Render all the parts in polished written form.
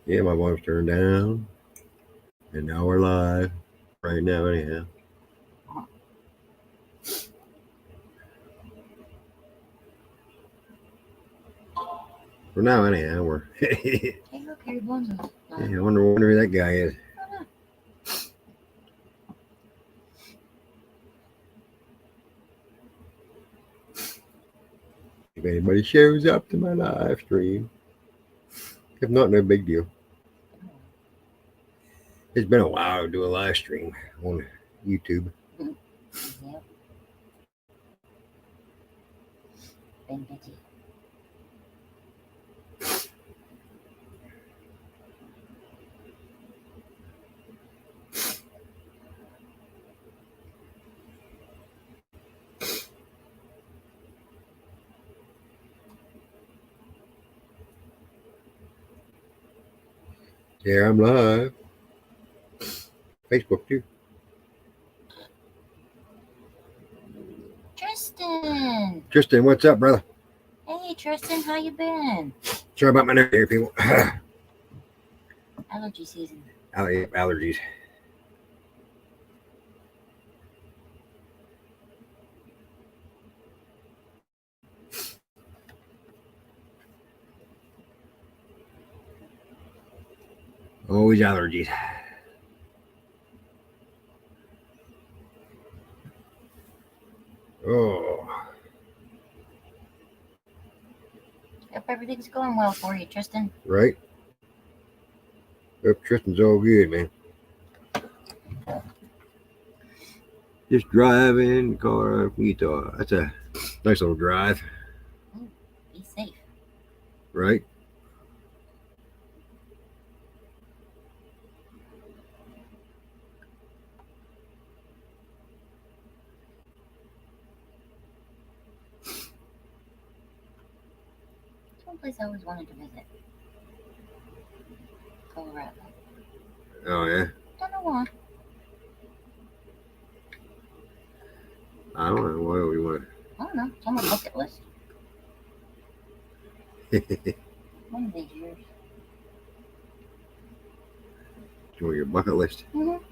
Yeah, my volume's turned down. And now we're live. Right now, anyhow. For now, anyhow, we're. Hey, look, Harry Bones is live. I wonder who that guy is. If anybody shows up to my live stream. If not, no big deal. It's been a while to do a live stream on YouTube. Yep. Been busy. Yeah, I'm live. Facebook too. Tristan. Tristan, what's up, brother? Hey, Tristan, how you been? Sorry about my nose here, people. Allergy season. Allergies. Always allergies. Oh. Hope everything's going well for you, Tristan. Right? Hope Tristan's all good, man. Just driving the car up Utah. That's a nice little drive. Ooh, be safe. Right? It's one place I always wanted to visit. Colorado. Oh, yeah? Don't know why. I don't know. What do we want I don't know. It's on my bucket list. to... One of these years. on your bucket list? Mm-hmm.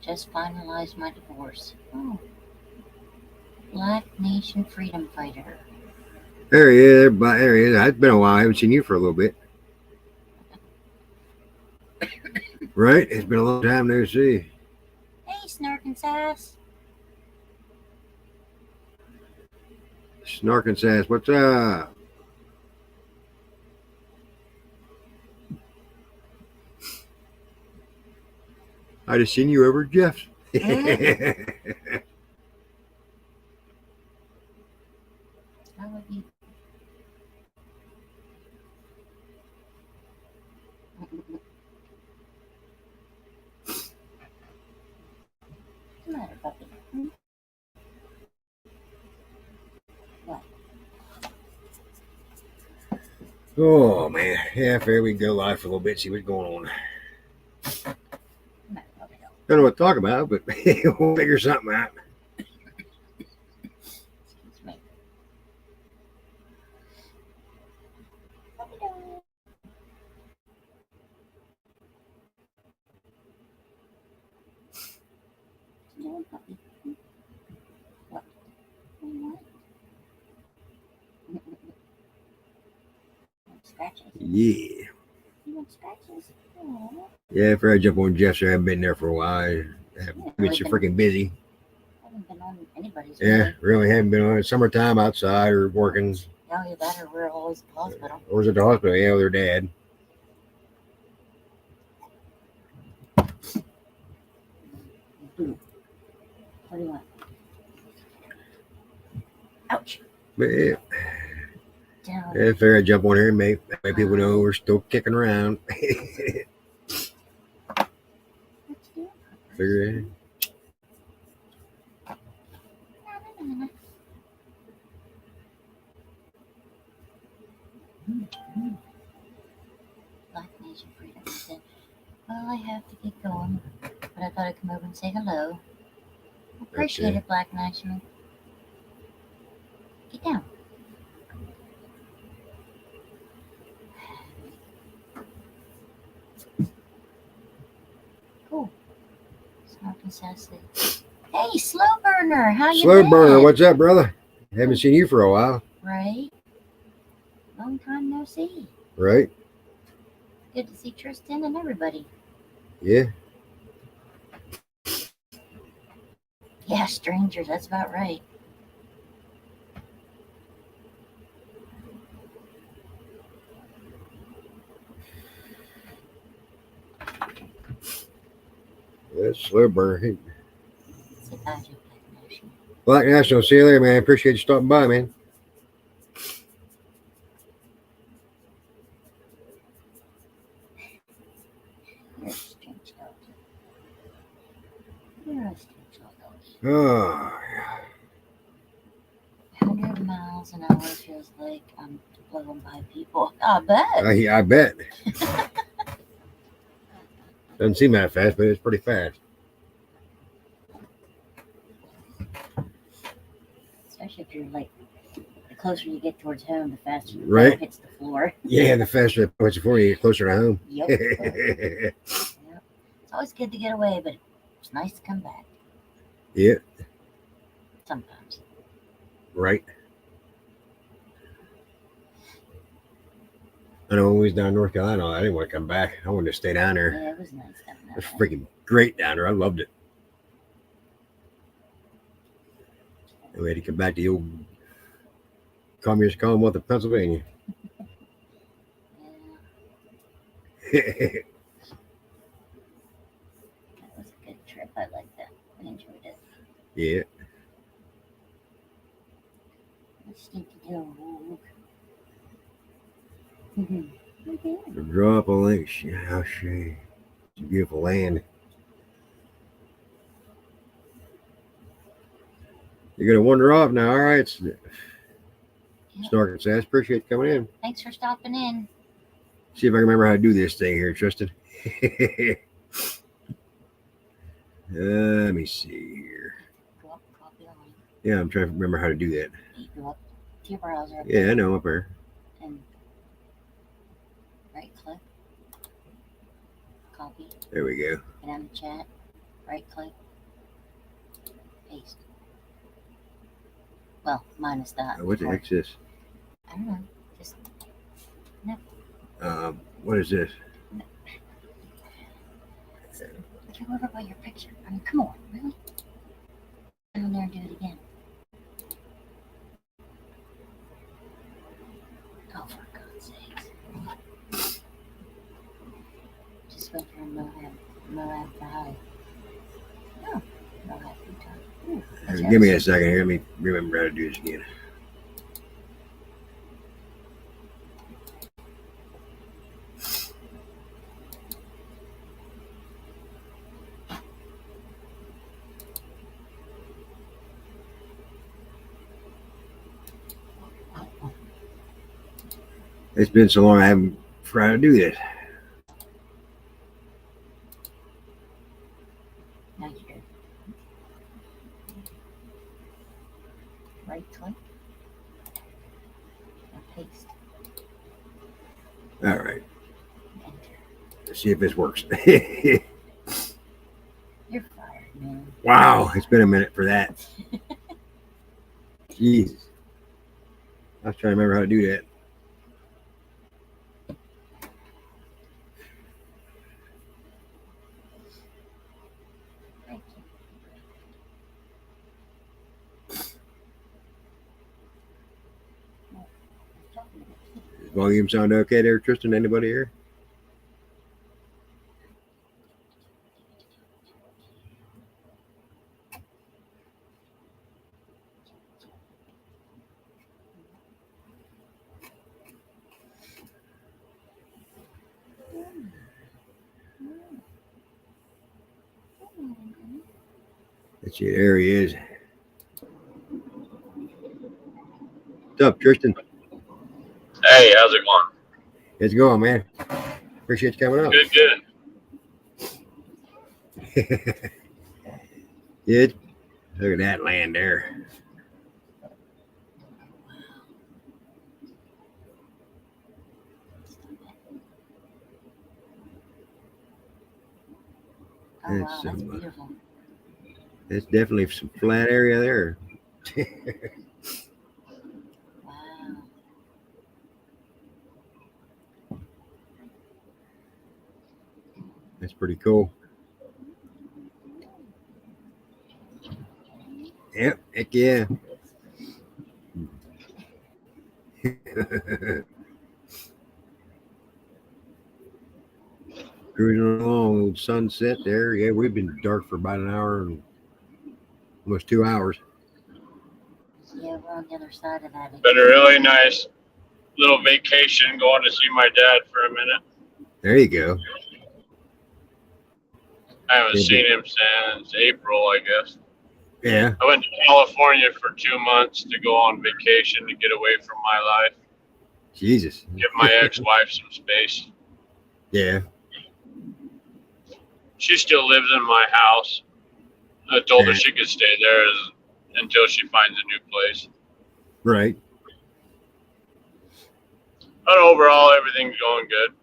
Just finalized my divorce. Oh. Black Nation freedom fighter. There he is. There he is. It's been a while. I haven't seen you for a little bit. Right? It's been a long time no see. Hey, Snarkin' Sass. Snarkin' Sass, what's up? I just seen you over at Jeff's. How have you? What's the matter, puppy? What? Oh, man. Yeah, fair. We can go live for a little bit, see what's going on. What's the matter, puppy? Don't know what to talk about, but we'll figure something out. Excuse me. Puppy dog. What you doing, puppy? What? What? Scratches. Yeah. You want scratches? Aww. Yeah, fair. I jump on Jeff's. I haven't been there for a while. It's freaking busy. Haven't been on anybody's. Yeah, really haven't been on it. Summertime outside or working. No, either that or we're always at the hospital. Or was it the hospital? Yeah, with their dad. What do you want? Ouch. But yeah, Down. yeah, fair. I jump on here and make people know we're still kicking around. What you doing? Figure it. Black Nation Freedom. I said, well, I have to get going, but I thought I'd come over and say hello. Appreciate it, Black Nation. Get down. Smoking sassy. Hey, Slow Burner, how you Slow been? burner, what's up, brother? Haven't seen you for a while, Right? Long time no see. right? Good to see Tristan and everybody. Yeah. Yeah, strangers, that's about right. That's slow burner. Hey, Say bye to Black National. Black National, see you later, man. Appreciate you stopping by, man. You're a strange dog. You're a strange dog. Oh, 100 miles an hour feels like I'm blowing by people. I bet. I bet. Doesn't seem that fast, but it's pretty fast. Especially if you're like, the closer you get towards home, the faster the Right. ball hits the floor. Yeah, the faster it puts before you get closer to home. Yep. Yep. It's always good to get away, but it's nice to come back Yeah, sometimes. right. I know when we was down in North Carolina, I didn't want to come back. I wanted to stay down there. Yeah, it was nice down It was there. freaking great down there. I loved it. And we had to come back to the old communist Commonwealth of Pennsylvania. Yeah, that was a good trip. I liked that. I enjoyed it. Yeah. Stinky dog. Okay. The drop a link. How she. It's a beautiful land. You're gonna wander off now. All right. Snorkel says, appreciate you coming in. Thanks for stopping in. See if I can remember how to do this thing here, Tristan. Let me see here. Go up, copy on. Yeah, I'm trying to remember how to do that. You go up to your browser. Yeah, I know, up there. And right click. Copy. There we go. And on the chat, right click. Paste. Well, minus that. What the heck's this? I don't know. Just What is this? go over by your picture. I mean, come on, really? Go in there and do it again. Oh, for God's sakes. Just went for Moab Valley. Oh, Moab Utah. Give me a second here. Let me remember how to do this again. It's been so long I haven't tried to do this. Now you do. Right click. And paste. All right. Enter. Let's see if this works. You're fired, man. Wow, it's been a minute for that. Jesus. I was trying to remember how to do that. Thank you. Does volume sound okay there, Tristan? Anybody here? Let's see, there he is. What's up, Tristan? Hey, how's it going? How's it going, man? Appreciate you coming up. Good, good. Yeah, look at that land there. Oh, wow, That's that's so much. beautiful. It's definitely some flat area there. Wow. That's pretty cool. Yep, heck yeah. Cruising along, sunset there. Yeah, we've been dark for about an hour and almost 2 hours. Yeah, we're on the other side of that. Been a really nice little vacation going to see my dad for a minute. There you go. I haven't Yeah, seen him since April, I guess. Yeah, I went to California for 2 months to go on vacation to get away from my life, Jesus. give my ex-wife some space. Yeah, She still lives in my house. I told her Yeah. she could stay there until she finds a new place. right. But overall, everything's going good.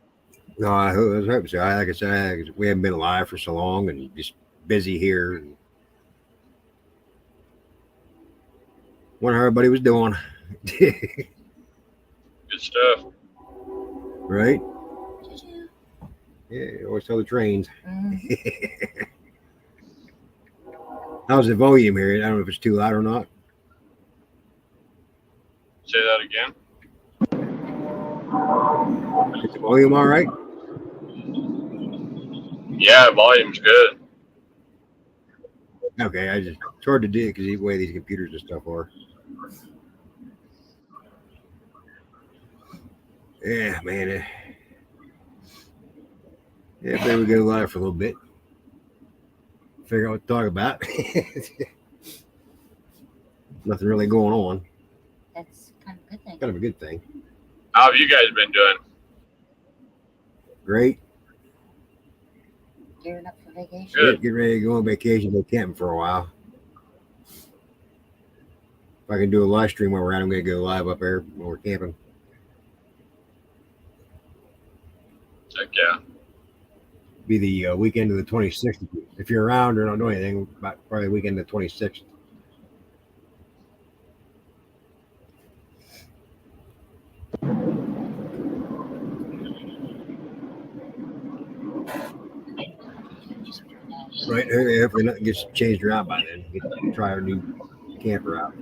No, I was hoping so. Like I said, we haven't been alive for so long and just busy here. Wonder how everybody was doing. Good stuff. Right? Choo-choo. Yeah, always tell the trains. Mhm. How's the volume here? I don't know if it's too loud or not. Say that again. Is the volume all right? Yeah, volume's good. Okay, it's hard to do because the way these computers and stuff are. Yeah, man. Yeah, maybe we go live for a little bit. Figure out what to talk about. Nothing really going on. That's kind of a good thing. Kind of a good thing. How have you guys been doing? Great. Gearing up for vacation. Good. Get ready to go on vacation, go camping for a while. If I can do a live stream where we're at, I'm going to go live up there when we're camping. Heck yeah. Be the weekend of the 26th. If you're around or don't do anything, about probably the weekend of the 26th. Right. Hopefully nothing gets changed around by then. We can try our new camper out.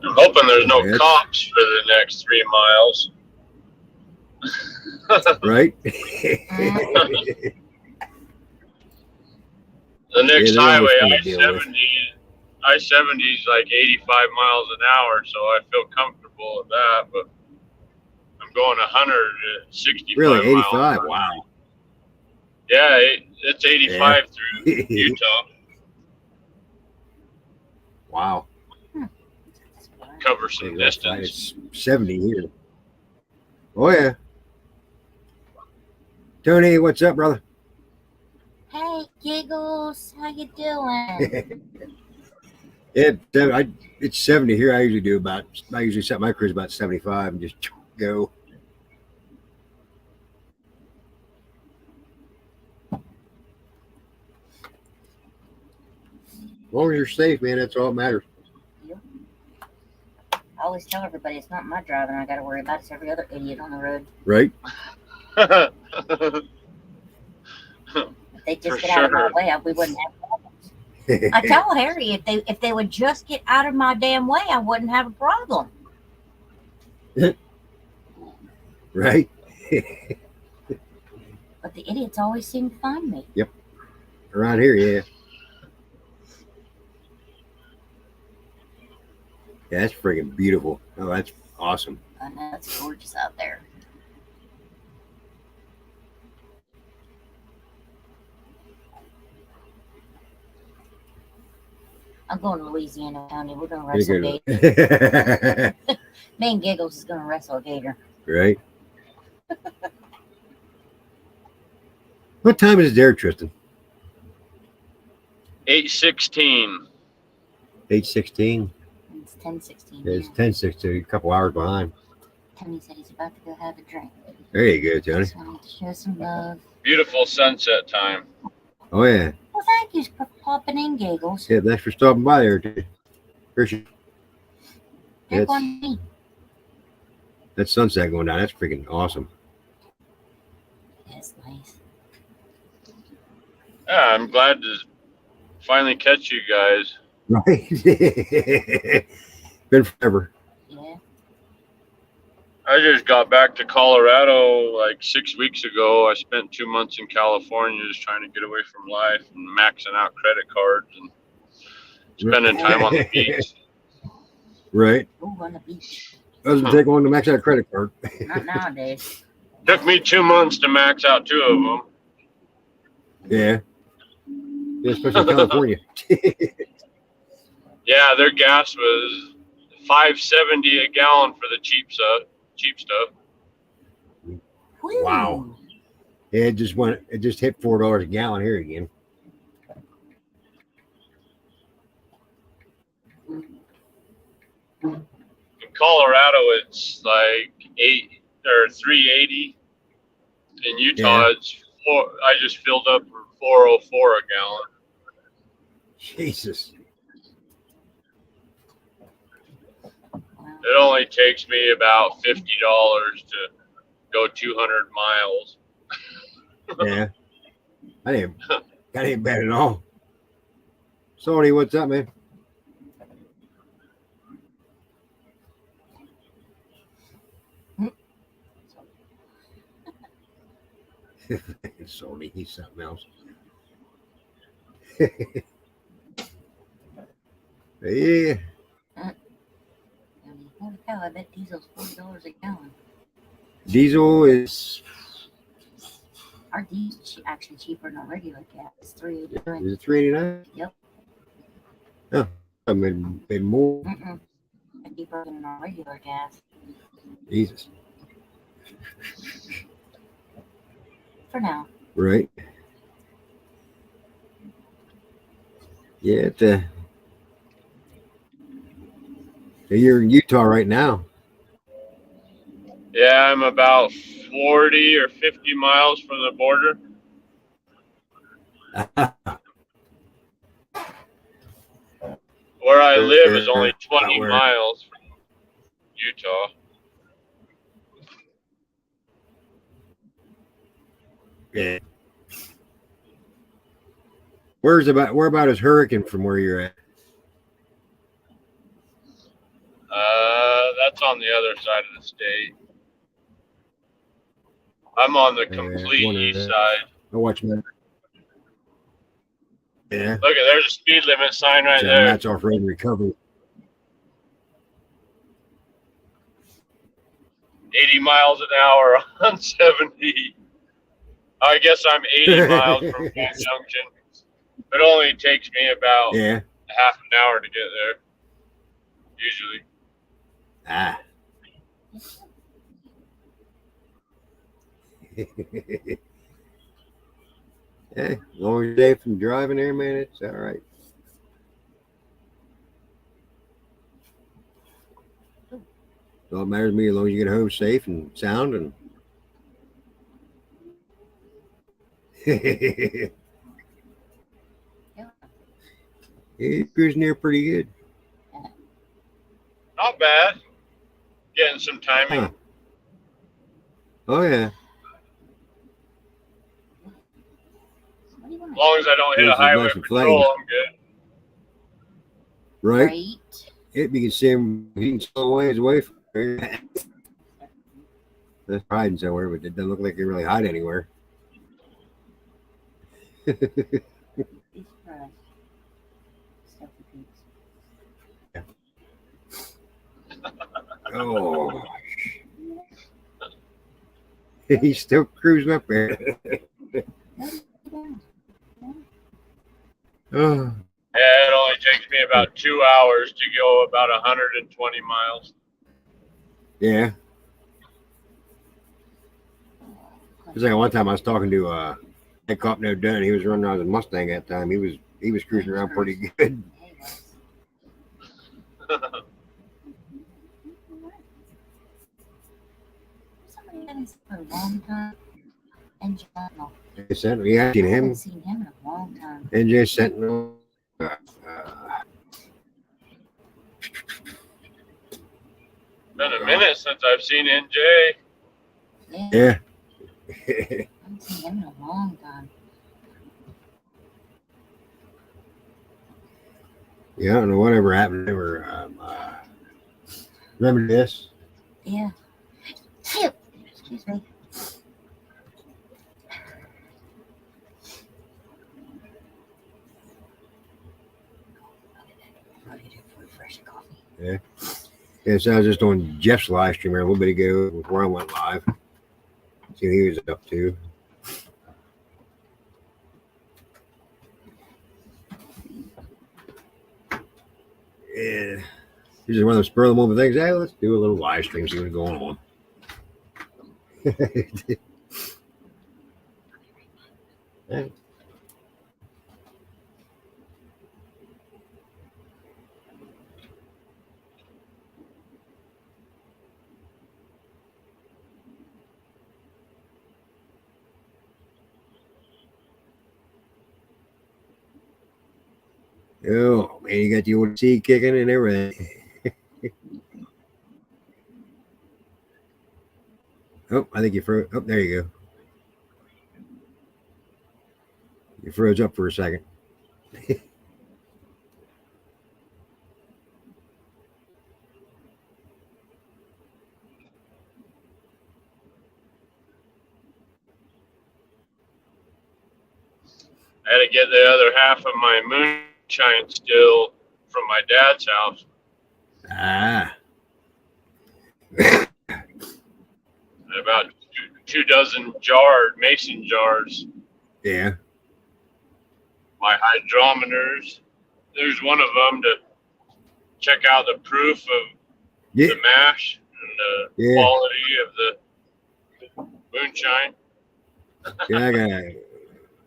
I'm hoping there's no Yeah. cops for the next 3 miles. Right? The next Yeah, they're always highway, fun to deal with. I-70 is like 85 miles an hour, so I feel comfortable with that. But I'm going 165 Really? miles. 85? Wow. Yeah, it's 85 through Utah. Wow. Cover some distance. It's 70 here. Oh, yeah. Tony, what's up, brother? Hey, Giggles, how you doing? It's 70 here. I usually set my cruise about 75 and just go. As long as you're safe, man, that's all that matters. I always tell everybody it's not my driving I got to worry about. It's every other idiot on the road. Right? If they just For get out of my sure. way, we wouldn't have problems. I tell Harry if they would just get out of my damn way, I wouldn't have a problem. Right? But the idiots always seem to find me. Around here, yeah. Yeah, that's freaking beautiful. Oh, that's awesome. I know it's gorgeous out there. I'm going to Louisiana County. We're going to wrestle a gator. Right? Me and Giggles is going to wrestle a gator. What time is it there, Tristan? 8:16. 8:16. It's 10:16. Yeah, it's 10:16. A couple hours behind. Tony said he's about to go have a drink. There you go, Tony. Just wanted to show some love. Beautiful sunset time. Oh yeah. Well, thank you for popping in, Giggles. Yeah, thanks for stopping by there, too. Appreciate They're It's- going to eat. that sunset going down. That's freaking awesome. That's nice. Yeah, I'm glad to finally catch you guys. Right? Been forever. Yeah. I just got back to Colorado like 6 weeks ago. I spent 2 months in California just trying to get away from life and maxing out credit cards and spending time on the beach. Right. Ooh, on the beach. Doesn't take long to max out a credit card. Not nowadays. Took me 2 months to max out 2 of them. Yeah. Yeah, especially in California. Yeah, their gas was $5.70 a gallon for the cheap stuff. Woo. Wow. Yeah, it just hit $4 a gallon here again. In Colorado, it's like $3.80. In Utah, it's I just filled up for $4.04 a gallon. Jesus. Wow. It only takes me about $50 to go 200 miles. Yeah. That ain't bad at all. Sorry, what's up, man? Sorry, he's something else. Yeah. Holy cow, I bet diesel's $40 a gallon. Diesel is Our diesel's actually cheaper than our regular gas. It's $3.89. is it $3.89? Yep. Oh, I mean, been more. Mm-mm. Cheaper than our regular gas. Jesus. For now. Right. Yeah, you're in Utah right now. Yeah, I'm about 40 or 50 miles from the border. Where I live is only 20 Where? miles from Utah. Yeah. Where about is Hurricane from where you're at? That's on the other side of the state. I'm on the Yeah, complete one of east that. side. I watch that. Yeah. Look, there's a speed limit sign right So there. that's off road recovery. 80 miles an hour on 70. I guess I'm 80 miles from Grand Junction. It only takes me about Yeah. half an hour to get there, usually. Ah. Yeah, as long as you're safe from driving there, man, it's all right. All it matters to me as long as you get home safe and sound and he's cruising there pretty good. Not bad. Getting some timing. Huh. Oh yeah. What do you want? As long as I don't hit a This is highway nice and patrol, flaky. I'm good. Right? Right. If you can see him, he can slow ways away from there. That's hiding somewhere, but it doesn't look like they really hide anywhere. These are stuffy pigs. Oh, he's still cruising up there. Oh, Yeah, it only takes me about 2 hours to go about 120 miles. yeah. It was like one time I was talking to that cop no done. He was running around his Mustang that time. He was cruising around pretty good. I haven't seen for a long time. NJ Sentinel. Sentinel. Yeah, I've seen I haven't him. seen him in a long time. NJ Sentinel. Uh, Been a minute since I've seen NJ. Yeah, yeah. I haven't seen him in a long time. Yeah, I don't know whatever happened. Never remember this? Yeah. Phew. Excuse me. What do you do for refreshing coffee? Yeah, so I was just on Jeff's live stream here a little bit ago before I went live. See what he was up to. Yeah. This is one of those spur of the moment things. Hey, let's do a little live stream, see what's going on. Yeah. Oh man, you got the old T kicking and everything. Oh, I think you froze. Oh, there you go. You froze up for a second. I had to get the other half of my moonshine still from my dad's house. Ah. About two dozen mason jars. Yeah. My hydrometers. There's one of them to check out the proof of Yeah. the mash and the quality of the moonshine. Yeah, I got a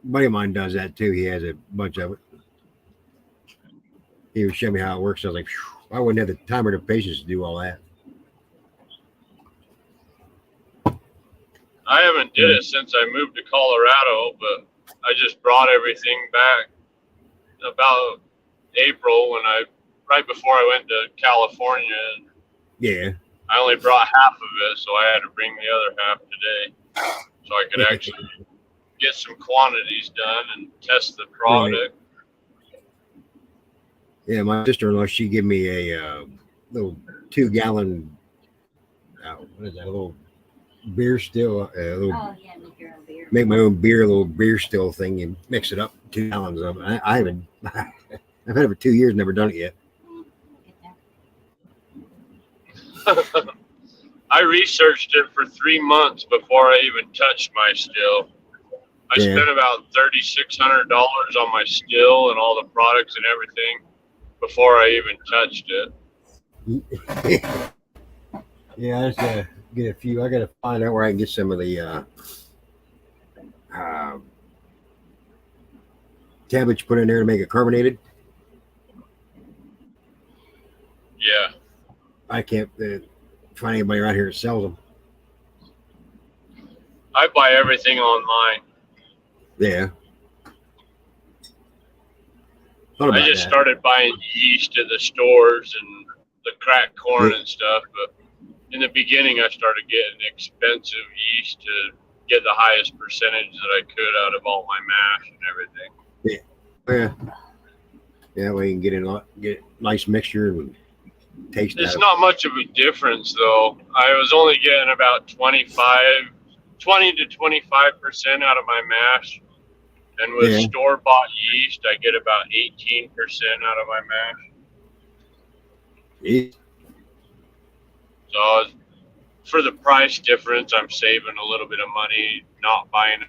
buddy of mine does that too. He has a bunch of it. He would show me how it works. I was like, I wouldn't have the time or the patience to do all that. I haven't did it since I moved to Colorado, but I just brought everything back about April right before I went to California. Yeah. I only brought half of it, so I had to bring the other half today so I could actually get some quantities done and test the product. Yeah, my sister-in-law, she gave me a little 2-gallon, what is that, a little beer still, Oh, yeah, make your own beer. make my own beer, a little beer still thing, and mix it up, 2 gallons of it. I haven't, I've had it for 2 years, never done it yet. Get there. I researched it for 3 months before I even touched my still. I spent about $3,600 on my still and all the products and everything before I even touched it. Yeah, I just gotta get a few. I gotta find out where I can get some of the tablets you put in there to make it carbonated. Yeah. I can't find anybody around here that sells them. I buy everything online. Yeah. I just started buying yeast at the stores and the cracked corn and stuff, but in the beginning I started getting expensive yeast to get the highest percentage that I could out of all my mash and everything. Yeah. Yeah, well, you can get a nice mixture and taste It's that. not much of a difference though. I was only getting about 20 to 25% out of my mash. And with store-bought yeast, I get about 18% out of my mash. Yeah. So for the price difference, I'm saving a little bit of money, not buying it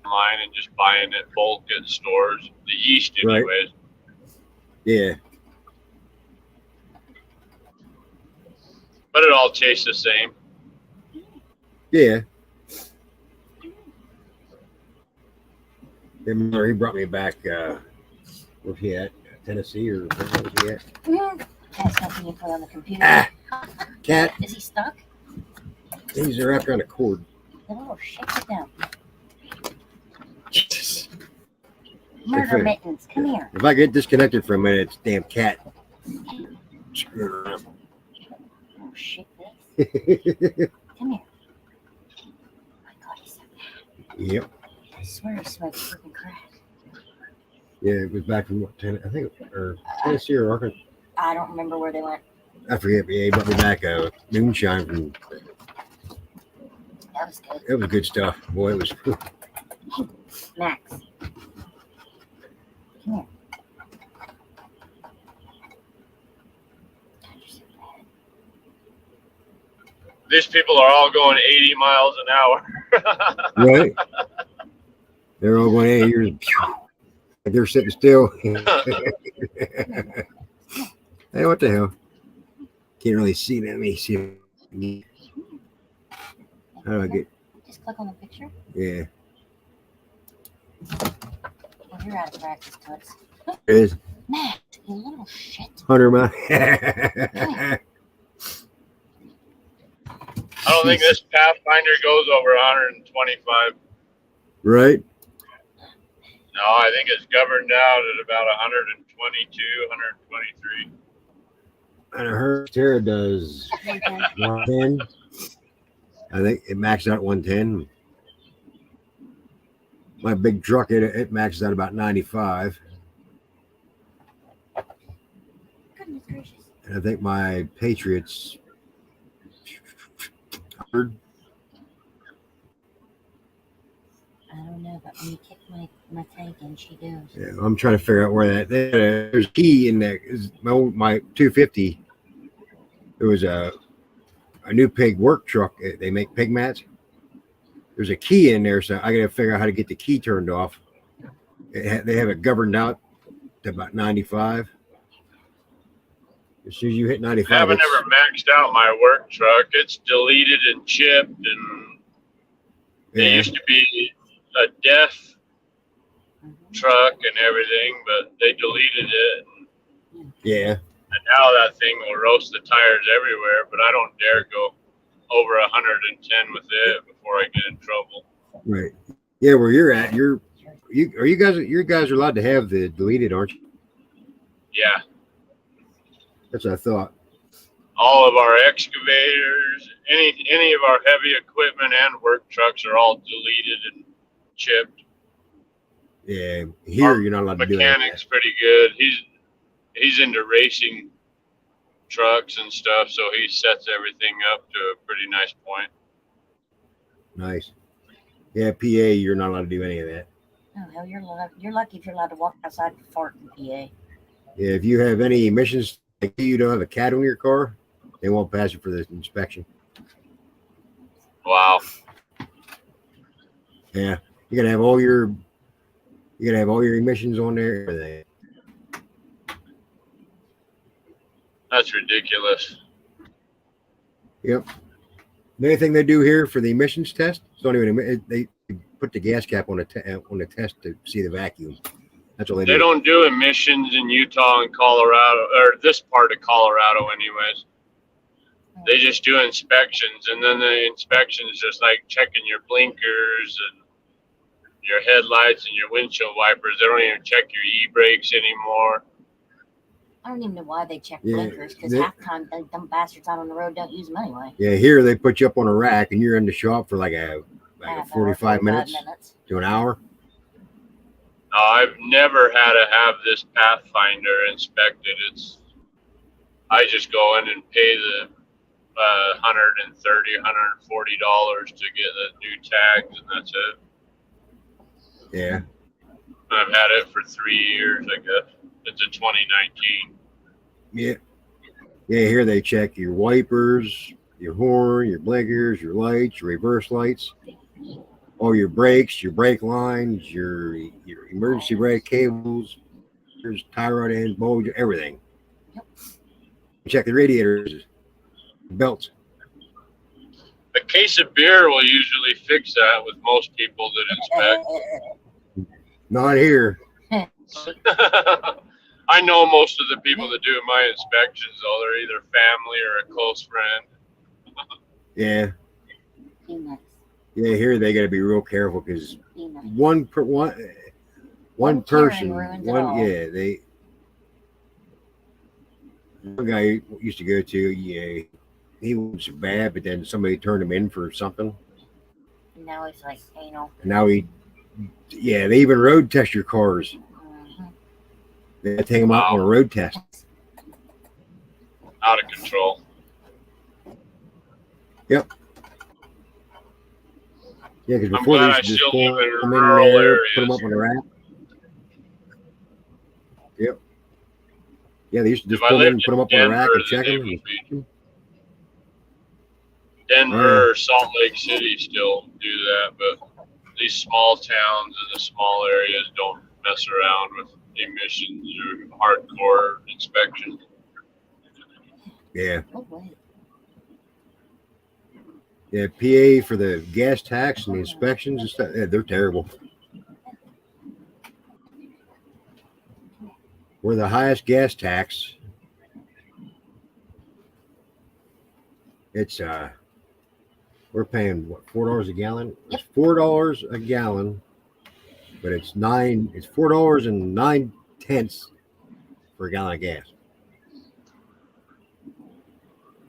online and just buying it bulk at stores. The yeast, anyways. Right. Yeah. But it all tastes the same. Yeah. Remember, he brought me back. Where's he at? Tennessee or where was he at? That's something you put on the computer. Ah, cat. Is he stuck? These are wrapped around a cord. The little shit it down. Jesus. Murder If mittens, come here. If I get disconnected for a minute, it's a damn cat. Screwing around. Oh shit face. Come here. Oh my god, he's so bad. Yep. I swear he smokes freaking crack. Yeah, it was back from what, or Tennessee or Arkansas. I don't remember where they went. I forget, but yeah, he brought me back a moonshine from. That was good. It was good stuff. Boy, it was. Max. Come here. God, you're so bad. These people are all going 80 miles an hour. Right? They're all going, hey, you're. They're sitting still. Hey, what the hell? Can't really see that. Let me see. How do I get? Just click on the picture. Yeah. Well, you're out of practice, Toots. It is Max, you little shit. 100 miles. I don't think this Pathfinder goes over 125. Right? No, I think it's governed out at about 122, 123. And her Terra does 110. I think it maxed out at 110. My big truck, it maxes out about 95. Goodness gracious. And I think my Patriots 100. I don't know, but when you kick my tank in, she goes. Yeah, I'm trying to figure out where that there's a key in there. My 250. There was a new pig work truck. They make pig mats. There's a key in there, so I got to figure out how to get the key turned off. They have it governed out to about 95. As soon as you hit 95, I haven't ever maxed out my work truck. It's deleted and chipped, and it yeah, used to be a deaf truck and everything, but they deleted it. yeah, And now that thing will roast the tires everywhere, but I don't dare go over 110 with it before I get in trouble. right. Yeah, where you're at, you guys are allowed to have the deleted, aren't you? Yeah. That's what I thought. All of our excavators, any of our heavy equipment and work trucks are all deleted and chipped. Yeah, here you're not allowed to do Mechanic's that. pretty good. He's into racing trucks and stuff, so he sets everything up to a pretty nice point. Nice. Yeah, PA, you're not allowed to do any of that. Oh hell, you're lucky if you're allowed to walk outside and fart in PA. Yeah, if you have any emissions, like you don't have a cat on your car, they won't pass you for the inspection. Wow. Yeah, you gotta have all your emissions on there. Everything. That's ridiculous. Yep. The only thing they do here for the emissions test, don't even they put the gas cap on the test to see the vacuum. That's all they do. They don't do emissions in Utah and Colorado, or this part of Colorado anyways. They just do inspections, and then the inspection is just like checking your blinkers and your headlights and your windshield wipers. They don't even check your e-brakes anymore. I don't even know why they check Yeah, blinkers, because half the time them bastards out on the road don't use them anyway. Yeah, here they put you up on a rack and you're in the shop for like a Half hour, 45 minutes to an hour. No, I've never had to have this Pathfinder inspected. I just go in and pay the $130, $140 to get the new tags, and that's it. Yeah. I've had it for 3 years, I guess. It's a 2019. Yeah. Yeah, here they check your wipers, your horn, your blinkers, your lights, your reverse lights, all your brakes, your brake lines, your emergency brake cables, there's tie rod ends, bulge, everything. Check the radiators, belts. A case of beer will usually fix that with most people that inspect. Not here. I know most of the people that do my inspections, though. They're either family or a close friend. Yeah. Yeah, here they got to be real careful because Be nice. one One Karen person, ruins it all. one guy used to go to, yeah, he was bad, but then somebody turned him in for something. And now it's like anal. And now they even road test your cars. Mhm. They take them out on a road test. Out of control. Yeah, because I'm before they glad I used to just still pull live in them in rural there, put them areas. up on a rack. Yep. Yeah, they used to just If I pull them in lived and put them up in on a rack Denver, and check then it them. would be Denver Yeah. or Salt Lake City still do that, but these small towns and the small areas don't mess around with emissions or hardcore inspection. Yeah. Oh wait. Yeah, PA for the gas tax and the inspections and stuff, yeah, they're terrible. We're the highest gas tax. It's we're paying what, $4 a gallon? Yep. It's $4 a gallon, but it's $4.09 for a gallon of gas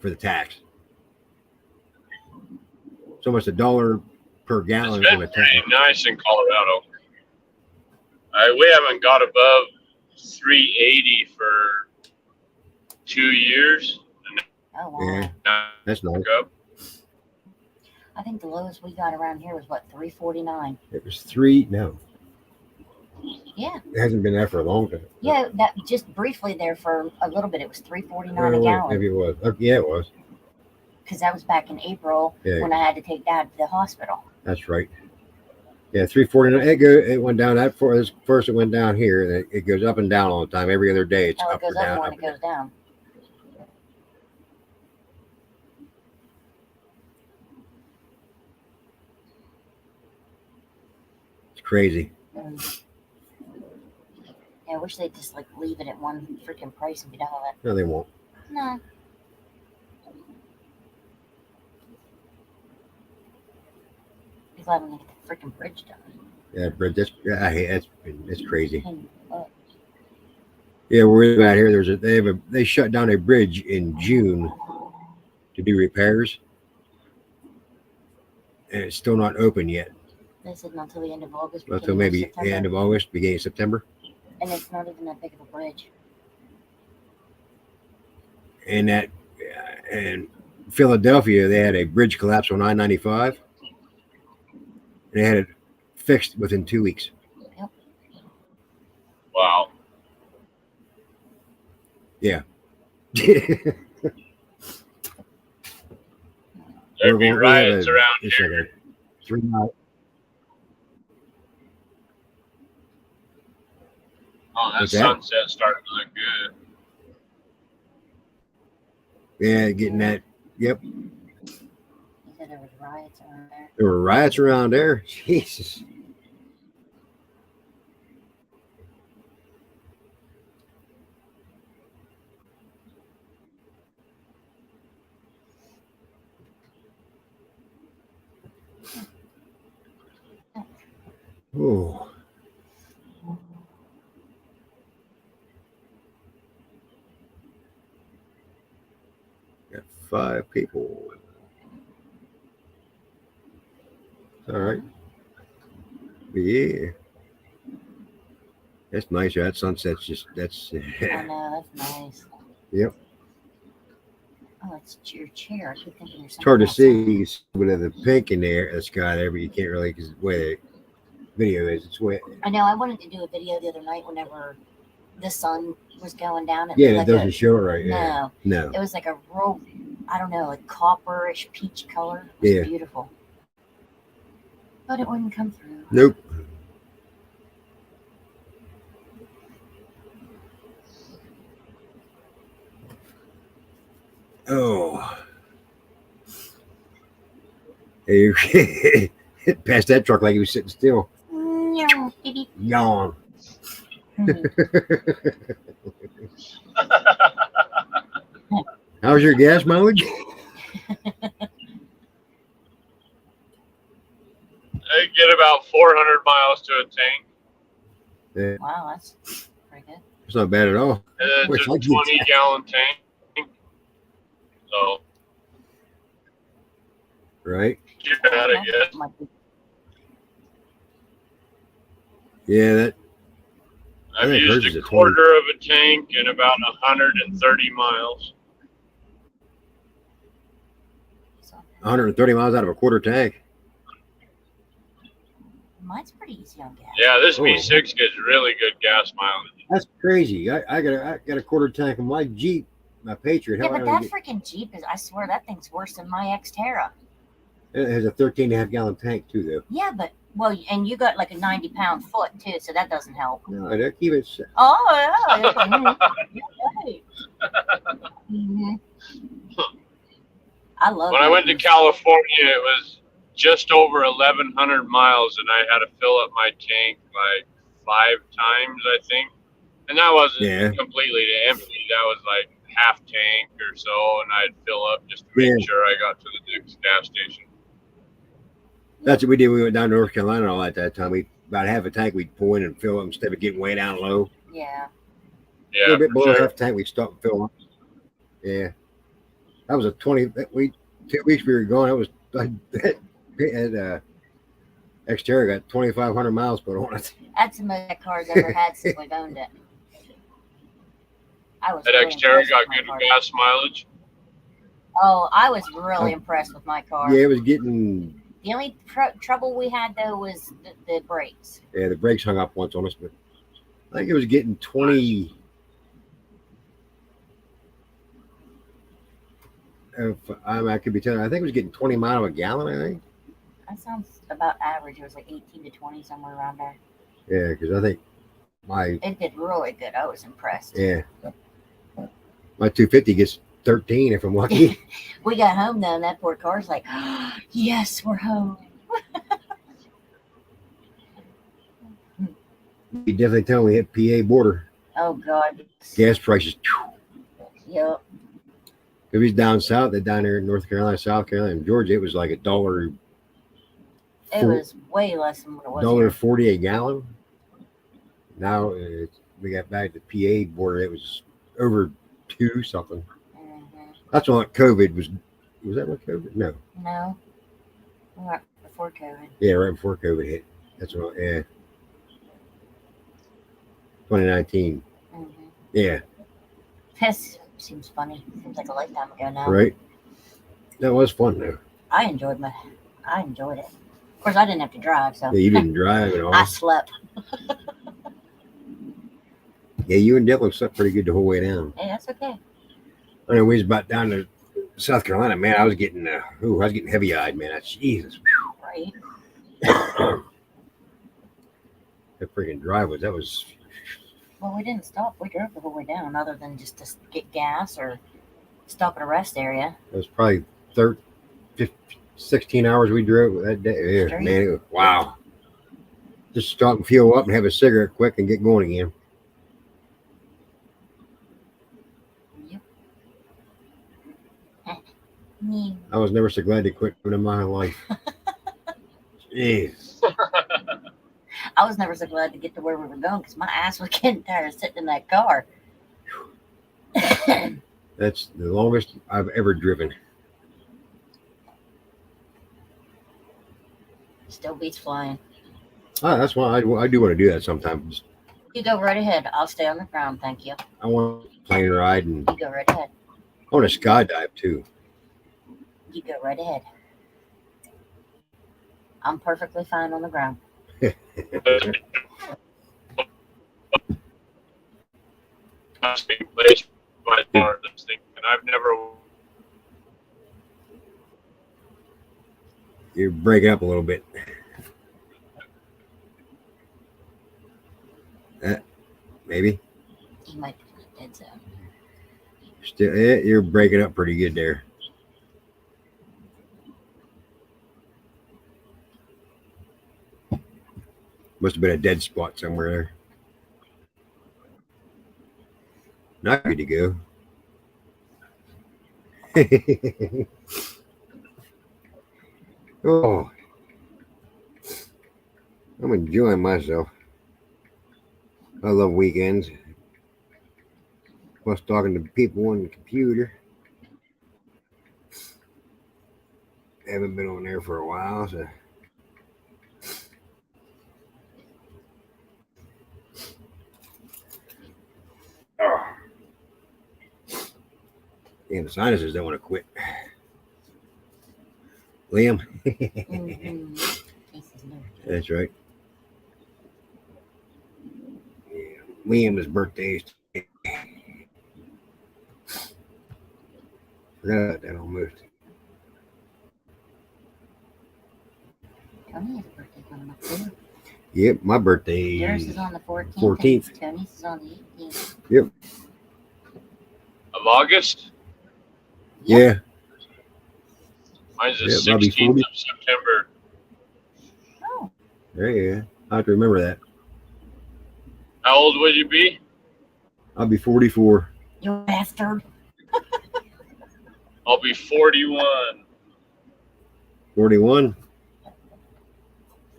for the tax. It's almost $1 per It's gallon been on a pretty tax. nice in Colorado. We haven't got above 380 for 2 years. Oh wow. Yeah, Now that's nice. up. I think the lowest we got around here was what, 349. It was three. No, Yeah. it hasn't been there for a long time. Yeah, that just briefly there for a little bit. It was 349 a gallon. Maybe it was. Yeah, it was. Because that was back in April Yeah. when I had to take Dad to the hospital. That's right. Yeah, 349. It went down that far. First, it went down here, and it goes up and down all the time. Every other day, it's Oh, it up or goes up down. more Up and or it goes down. It's crazy. Yeah, I wish they'd just like leave it at one freaking price and be done with No, they won't. it. No. Be glad when they get the freaking bridge done. Yeah, but it's crazy. And, Yeah, we're out here. They shut down a bridge in June to do repairs, and it's still not open yet. they said not until the end of August. Until beginning maybe September. the end of August, beginning of September. And it's not even that big of a bridge. And and Philadelphia, they had a bridge collapse on I-95. They had it fixed within 2 weeks. Wow. Yeah. There'd be riots around it's here. like a 3 mile. Oh, that What's that? sunset starting to look good. Yeah, getting that. Yep. He said there was riots around there. There were riots around there. Jesus. Oh. Got 5 people. All right. Yeah. That's nice. That sunset's that's I know, that's nice. Yep. Oh, it's your chair. I keep thinking there's It's hard to something see. You see a bit of the pink in the sky there, but you can't really because the way the video is. It's way. I know. I wanted to do a video the other night whenever the sun was going down. Yeah, looked it like doesn't show it right. No, Yeah. No. it was like a real, I don't know, like copperish peach color. It was Yeah. beautiful. But it wouldn't come through. Nope. Oh. Hey, past that truck like he was sitting still. No, baby. Yawn. How's your gas mileage? I get about 400 miles to a tank, Wow, that's pretty good. It's not bad at all. and then Which it's a I get 20-gallon tank. So right? get that, I guess. Might be- Yeah, that I I've think hers used is a a 20. quarter of a tank in about 130 miles. so 130 miles out of a quarter tank. mine's pretty easy on gas. Yeah, this Oh. V6 gets really good gas mileage. That's crazy. I got a quarter tank on my Jeep, my Patriot. Yeah, How but that freaking Jeep is, I swear, that thing's worse than my Xterra. it has a 13.5 gallon tank too, though. Yeah, but, well, and you got like a 90-pound foot, too, so that doesn't help. No, I keep it. Oh, yeah. Right. Mhm. I love When I my went to V6. California, it was just over 1,100 miles, and I had to fill up my tank like 5 times, I think. And that wasn't Yeah. completely empty. That was like half tank or so, and I'd fill up just to make Yeah. sure I got to the next gas station. That's what we did. We went down to North Carolina all at that time. We about half a tank we'd pour in and fill up instead of getting way down low. Yeah. A Yeah, little bit for below sure. half tank, we'd stop and fill up. Yeah, that was a 20. We 2 weeks we were going. It was that Xterra got 2,500 miles put on it. That's the most that car's ever had since we've owned it. I was That really Xterra impressed got with my good car. gas mileage. Oh, I was really impressed with my car. Yeah, it was getting. The only trouble we had, though, was the brakes. Yeah, the brakes hung up once on us, but I think it was getting 20. I could be telling. I think it was getting 20 miles a gallon. I think. That sounds about average. It was like 18 to 20, somewhere around there. Yeah, because I think my It did really good. I was impressed. yeah my 250 gets 13 if I'm lucky. We got home, though, and that poor car's like, yes, we're home. You definitely tell me hit PA border. Oh, God. Gas prices. Yep. If he's down south, they're down there in North Carolina, South Carolina, and Georgia, it was like It $1. was way less than what it was Dollar here. 40 a gallon. Now we got back to PA border. It was over 2 something. Mhm. That's when COVID was. Was that when COVID? No. No. Right before COVID. Yeah, right before COVID hit. That's when. Yeah. 2019. Mhm. Yeah. This seems funny. Seems like a lifetime ago now. Right. That was fun though. I enjoyed it. Of course, I didn't have to drive, so Yeah, you didn't drive at all. I slept. Yeah, you and Dylan slept pretty good the whole way down. Hey, that's okay. I know we was about down to South Carolina, man. I was getting heavy eyed, man. Jesus. Right? That freaking drive that was Well, we didn't stop. We drove the whole way down, other than just to get gas or stop at a rest area. it was probably 16 hours we drove that day. Yeah, Straight. man. It was, wow. Just stop and fuel up and have a cigarette quick and get going again. Yep. Yeah. I was never so glad to quit in my life. Jeez. I was never so glad to get to where we were going because my ass was getting tired of sitting in that car. That's the longest I've ever driven. Still beats flying. That's why I do want to do that sometimes. You go right ahead. I'll stay on the ground, thank you. I want a plane ride and You go right ahead. I want to skydive too. You go right ahead. I'm perfectly fine on the ground. Place by far, this thing, and I've never. You're breaking up a little bit. Maybe. You might be in a dead zone. Still, you're breaking up pretty good there. Must have been a dead spot somewhere there. Not good to go. Oh, I'm enjoying myself. I love weekends. Plus talking to people on the computer. Haven't been on there for a while, so. Oh. Yeah, the sinuses don't want to quit. Liam. That's right. Yeah. Liam's birthday is today. Forgot about that almost. Tony's birthday coming up too. Yep, my birthday. Yours is on the 14th. 14th. Tony's is on the 18th. Yep. Of August? Yeah. Mine's the Yeah, I'll be 16th 40. of September. Oh, Yeah. I have to remember that. How old would you be? I'll be 44. you bastard. I'll be 41. 41.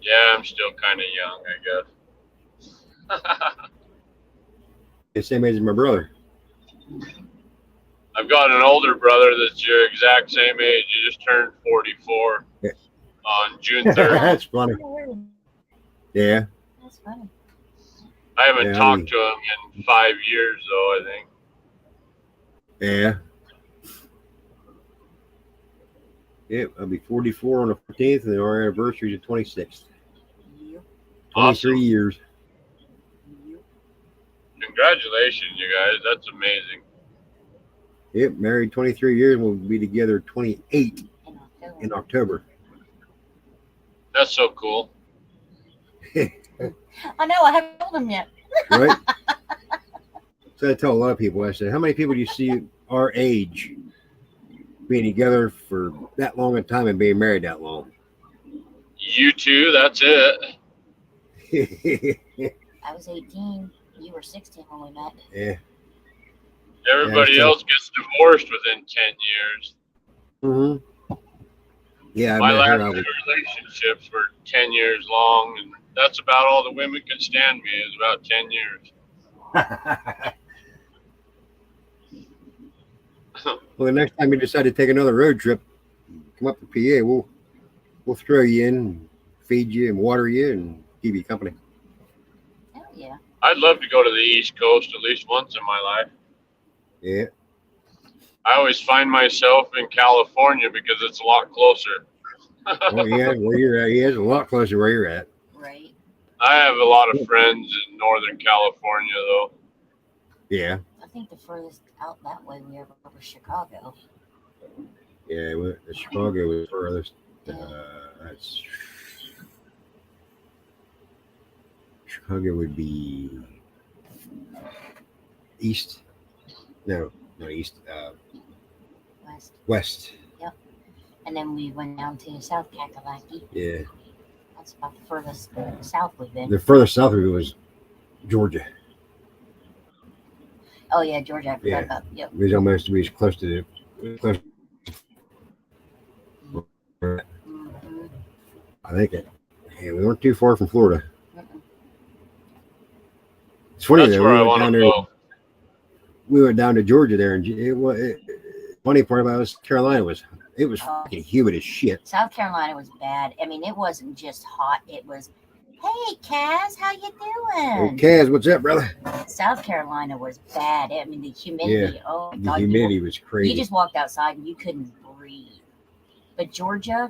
Yeah, I'm still kind of young, I guess. The same age as my brother. I've got an older brother that's your exact same age. He just turned 44 Yeah. on June 3rd. That's funny. Yeah. That's funny. I haven't Yeah, talked to him in 5 years, though, I think. Yeah. Yep, I'll be 44 on the 14th, and our anniversary is the 26th. Yep. 23 Awesome. years. Yep. Congratulations, you guys. That's amazing. Yep, married 23 years, and we'll be together 28 In October. in October. That's so cool. I know. I haven't told him yet. Right? So I tell a lot of people, I said, how many people do you see our age being together for that long a time and being married that long? You too, that's it. I was 18. You were 16 when we met. Yeah. Everybody Yeah, else gets divorced within 10 years. Mm-hmm. Yeah, I My met last her. two relationships were 10 years long, and that's about all the women could stand me is about 10 years. Well, the next time you decide to take another road trip, come up to PA. We'll throw you in, feed you, and water you, and keep you company. Hell yeah. I'd love to go to the East Coast at least once in my life. Yeah. I always find myself in California because it's a lot closer. Oh yeah, where you're at, yeah, it's a lot closer where you're at. Right. I have a lot of friends in Northern California, though. Yeah. I think the furthest out that way we ever were was Chicago. Yeah, Chicago was furthest. That's Chicago would be east. No, not east. West. West. And then we went down to South Kakalaki. Yeah. That's about the furthest south we've been. The furthest south of it was Georgia. Oh yeah, Georgia. I forgot Yeah. about. Yep. It was almost to be as close to close. Mm-hmm. I think it. Yeah, we weren't too far from Florida. Mm-mm. It's funny That's though. where I went want down to there. go. We went down to Georgia there, and funny part about it, Carolina was fucking humid as shit. South Carolina was bad. I mean, it wasn't just hot. It was, hey, Kaz, how you Hey, doing? Kaz, what's up, brother? South Carolina was bad. I mean, the humidity. Oh my The God, humidity was you crazy. just walked outside and you couldn't breathe. But Georgia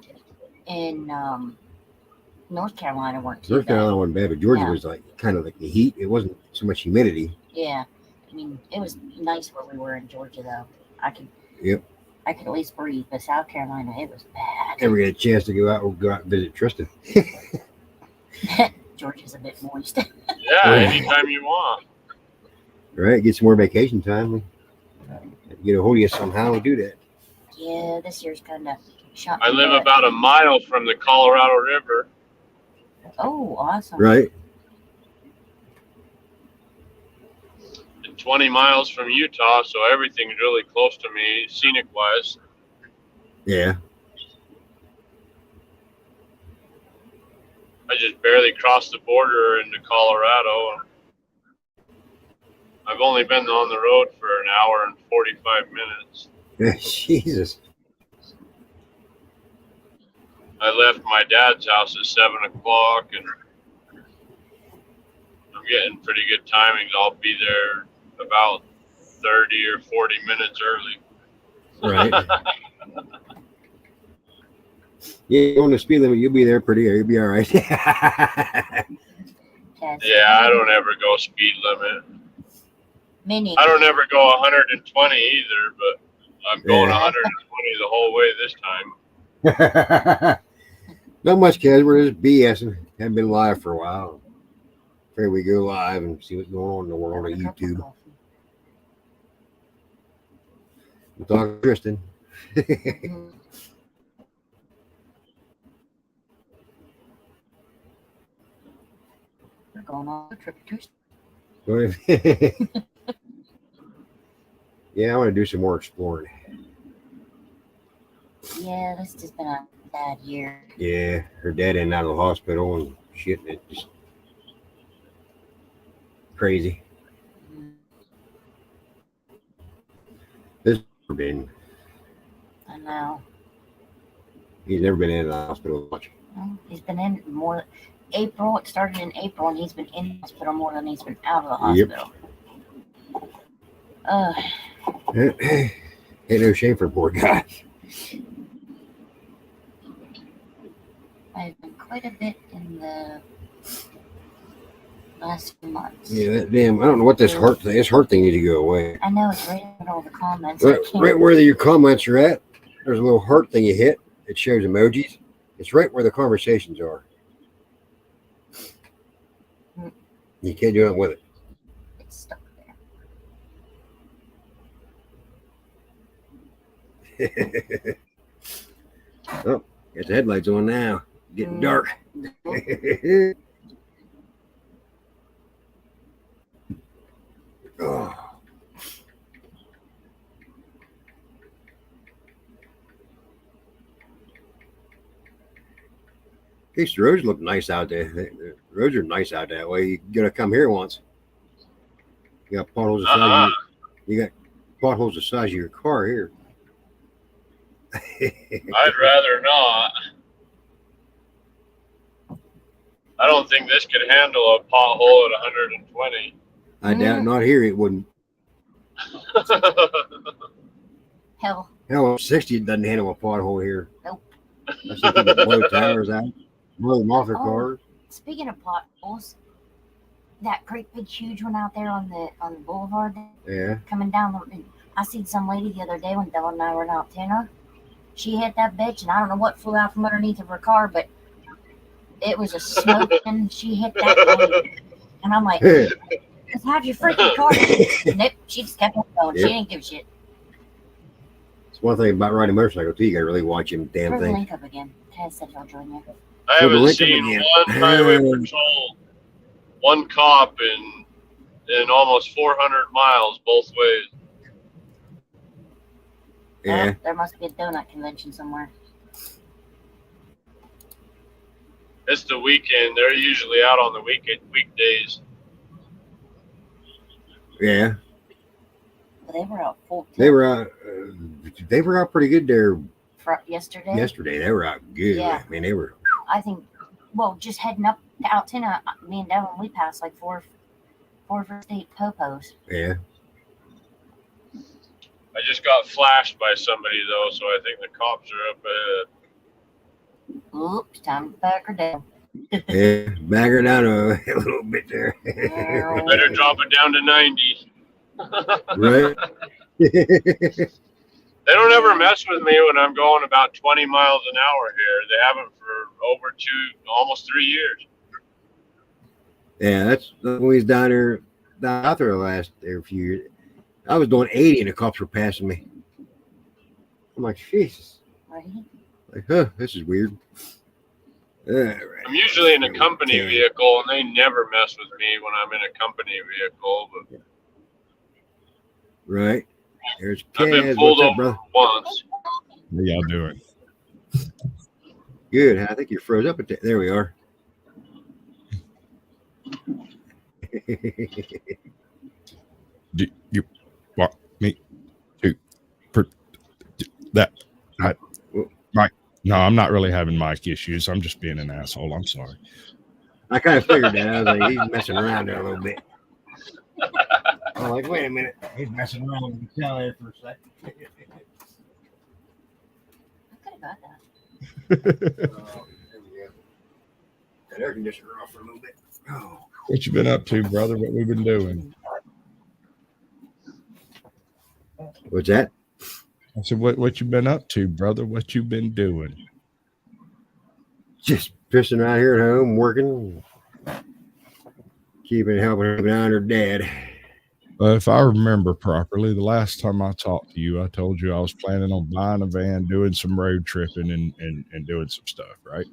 and North Carolina weren't too North bad. Carolina wasn't bad, but Georgia Yeah. was like kind of like the heat. It wasn't so much humidity. Yeah, I mean, it was nice where we were in Georgia, though. I could at least breathe. But South Carolina, it was bad. Never had a chance to go out and visit Tristan. Georgia's a bit moist. Yeah, anytime you want. Right? Get some more vacation time. Get a hold of you somehow and do that. Yeah, this year's kind of shot. I me live dead. about a mile from the Colorado River. Oh, awesome. Right? And 20 miles from Utah, so everything's really close to me, scenic-wise. Yeah. I just barely finally crossed the border into Colorado. I've only been on the road for an hour and 45 minutes. Jesus. I left my dad's house at 7 o'clock, and I'm getting pretty good timings. I'll be there about 30 or 40 minutes early. Right. Yeah, on the speed limit, you'll be there you'll be all right. Yeah, I don't ever go speed limit. Mini. I don't ever go 120 either, but I'm going 120 the whole way this time. Not much, kids. We're just BSing. Haven't been live for a while. Afraid we go live and see what's going on in the world on YouTube. We'll talk to Tristan. We're going on a trip to Yeah, I want to do some more exploring. Yeah, this has been a bad year. Yeah, her dad in and out of the hospital and shit. And it just crazy. This been. I know. He's never been in the hospital much. Well, he's been in more. April. It started in April, and he's been in the hospital more than he's been out of the hospital. Yep. Ain't no shame for a poor guy. I've been quite a bit in the last few months. Yeah, that damn. I don't know what this heart thing. This heart thing needs to go away. I know, it's right in the middle of the comments. Right where your comments are at, there's a little heart thing you hit. It shows emojis. It's right where the conversations are. You can't do nothing with it. It's stuck there. Oh, got the headlights on now. Getting dark. Oh. These roads look nice out there. The roads are nice out that way. You gotta come here once. You got potholes the size you got potholes the size of your car here. I'd rather not. I don't think this could handle a pothole at 120. I doubt not here it wouldn't. Hell, 60 doesn't handle a pothole here. Nope. That's if they blow tires out, blow them off their cars. Speaking of potholes, that great big huge one out there on the boulevard, Yeah. coming down. I seen some lady the other day when Dylan and I were out dinner. She hit that bitch, and I don't know what flew out from underneath of her car, but it was a smoke, and she hit that lady. And I'm like, how'd your freaking car? Nope, she just kept on going. Yep. She didn't give a shit. It's one thing about riding a motorcycle too. You gotta really watch them damn Where's the things. link up again? Ted said he'll join you. I haven't seen one highway patrol, one cop in almost 400 miles both ways. Yeah. There must be a donut convention somewhere. It's the weekend. They're usually out on the weekdays. Yeah. But they were out full. They were out pretty good there yesterday. Yesterday they were out good. Yeah. I mean they were. I think. Well, just heading up to Altoona, me and Devin, we passed like four first date popos. Yeah. I just got flashed by somebody though, so I think the cops are up ahead. Oops, time to back her down. Yeah, back her down a little bit there. Better drop it down to 90. Right. They don't ever mess with me when I'm going about 20 miles an hour here. They haven't for almost 3 years. Yeah, that's when he's down out there the last few years. I was doing 80 and the cops were passing me. I'm like, Jesus. Right. Like, this is weird. Right. I'm usually in a company vehicle, and they never mess with me when I'm in a company vehicle. But right. There's I've been Kaz. pulled What's up, over brother? once. How y'all doing? Good. I think you froze up. There we are. Do you want me to that? Mike, no, I'm not really having mic issues. I'm just being an asshole. I'm sorry. I kind of figured that. I was like, he's messing around there a little bit. I'm like, wait a minute. He's messing around with the tell there for a second. I could have got that. There we go. That air conditioner off for a little bit. Oh. What you been up to, brother? What we've been doing? What's that? I said, what you been up to, brother? What you been doing? Just pissing around here at home, working, helping out her dad. If I remember properly, the last time I talked to you, I told you I was planning on buying a van, doing some road tripping, and doing some stuff, right?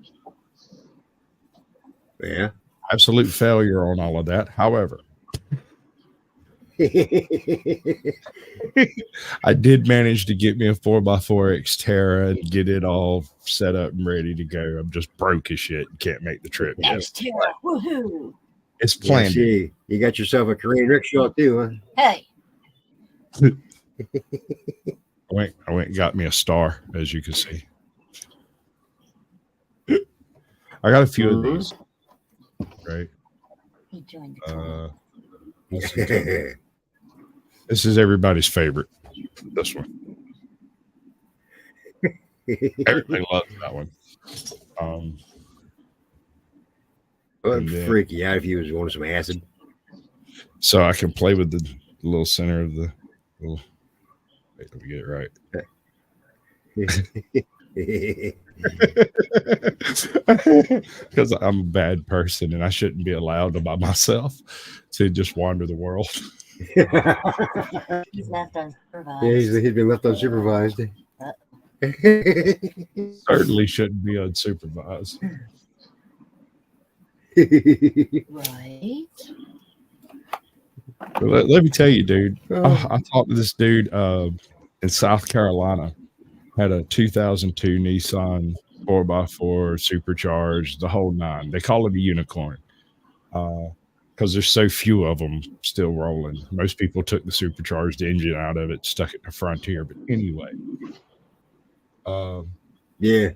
Yeah. Absolute failure on all of that. However, I did manage to get me a 4x4 Xterra and get it all set up and ready to go. I'm just broke as shit. Can't make the trip yet. Xterra, woohoo! It's planned. Yeah, you got yourself a Korean rickshaw too, huh? Hey, I went and got me a Star, as you can see. I got a few of these. Right. he joined the This is everybody's favorite. This one. Everybody loves that one. Well, freaky out if you was wanting some acid. So I can play with the little center of the little. Wait, let me get it right. Because I'm a bad person and I shouldn't be allowed to by myself to just wander the world. He's left unsupervised. Yeah, he's been left unsupervised. Certainly shouldn't be unsupervised. Right. But let me tell you, dude. I talked to this dude in South Carolina. Had a 2002 Nissan 4x4 supercharged, the whole nine. They call it a unicorn because there's so few of them still rolling. Most people took the supercharged engine out of it, stuck it in the Frontier. But anyway, Yeah.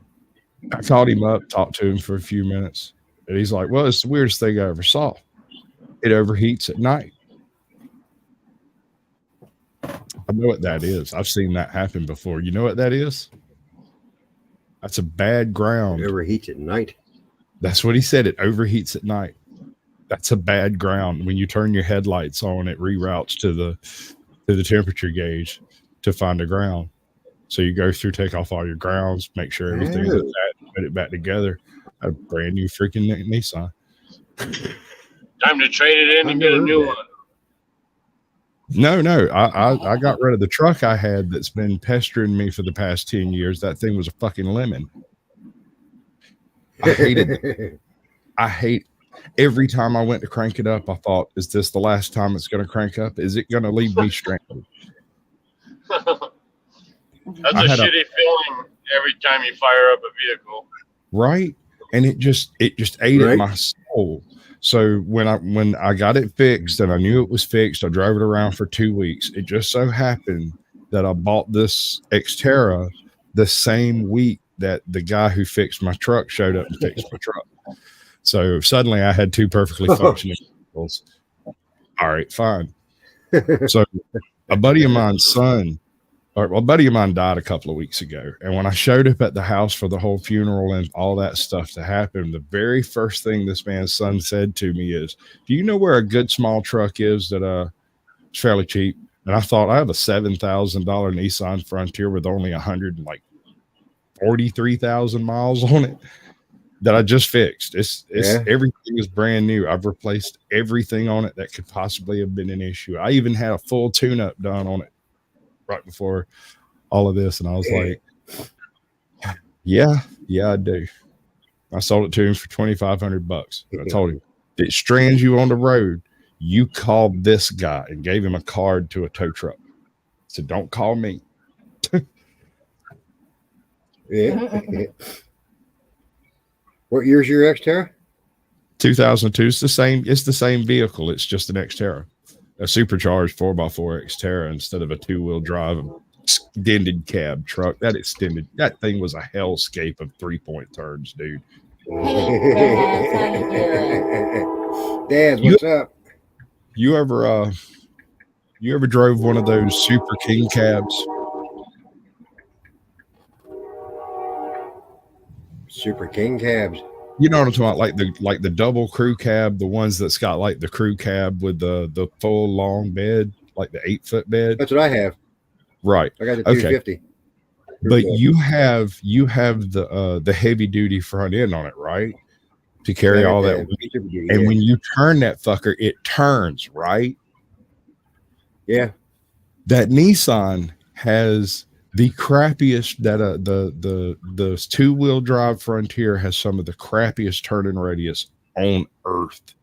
I called him up, talked to him for a few minutes, and he's like, "Well, it's the weirdest thing I ever saw. It overheats at night." I know what that is. I've seen that happen before. You know what that is? That's a bad ground. It overheats at night. That's what he said. It overheats at night. That's a bad ground. When you turn your headlights on, it reroutes to the temperature gauge to find the ground. So you go through, take off all your grounds, make sure everything's at that, put it back together. A brand new freaking Nissan. Time to trade it in and get a new one. No. I got rid of the truck I had that's been pestering me for the past 10 years. That thing was a fucking lemon. I hated it. I hate every time I went to crank it up. I thought, is this the last time it's going to crank up? Is it going to leave me stranded? That's a shitty feeling every time you fire up a vehicle. Right. And it just ate at my soul. So when I got it fixed and I knew it was fixed, I drove it around for 2 weeks. It just so happened that I bought this Xterra the same week that the guy who fixed my truck showed up and fixed my truck. So suddenly I had two perfectly functioning vehicles. All right, fine. So a buddy of mine died a couple of weeks ago. And when I showed up at the house for the whole funeral and all that stuff to happen, the very first thing this man's son said to me is, "Do you know where a good small truck is that is fairly cheap?" And I thought, I have a $7,000 Nissan Frontier with only 143,000 miles on it that I just fixed. Everything is brand new. I've replaced everything on it that could possibly have been an issue. I even had a full tune-up done on it right before all of this, and I was like, yeah, I do. I sold it to him for $2,500. I told him, if it strands you on the road, you call this guy, and gave him a card to a tow truck. So don't call me. Yeah. What year's your Xterra? 2002. It's the same. It's the same vehicle. It's just an Xterra, a supercharged 4x4 Xterra instead of a 2-wheel drive extended cab truck. That thing was a hellscape of 3-point turns, dude. Hey, Daz, how you doing? Daz, what's up? You ever drove one of those Super King cabs? Super King cabs. You know what I'm talking about, like the double crew cab, the ones that's got like the crew cab with the full long bed, like the 8-foot bed. That's what I have. Right. I got the 250. But you have the heavy duty front end on it, right? To carry all that weight. And when you turn that fucker, it turns, right? Yeah. That Nissan has the crappiest the 2-wheel drive Frontier has some of the crappiest turning radius on earth.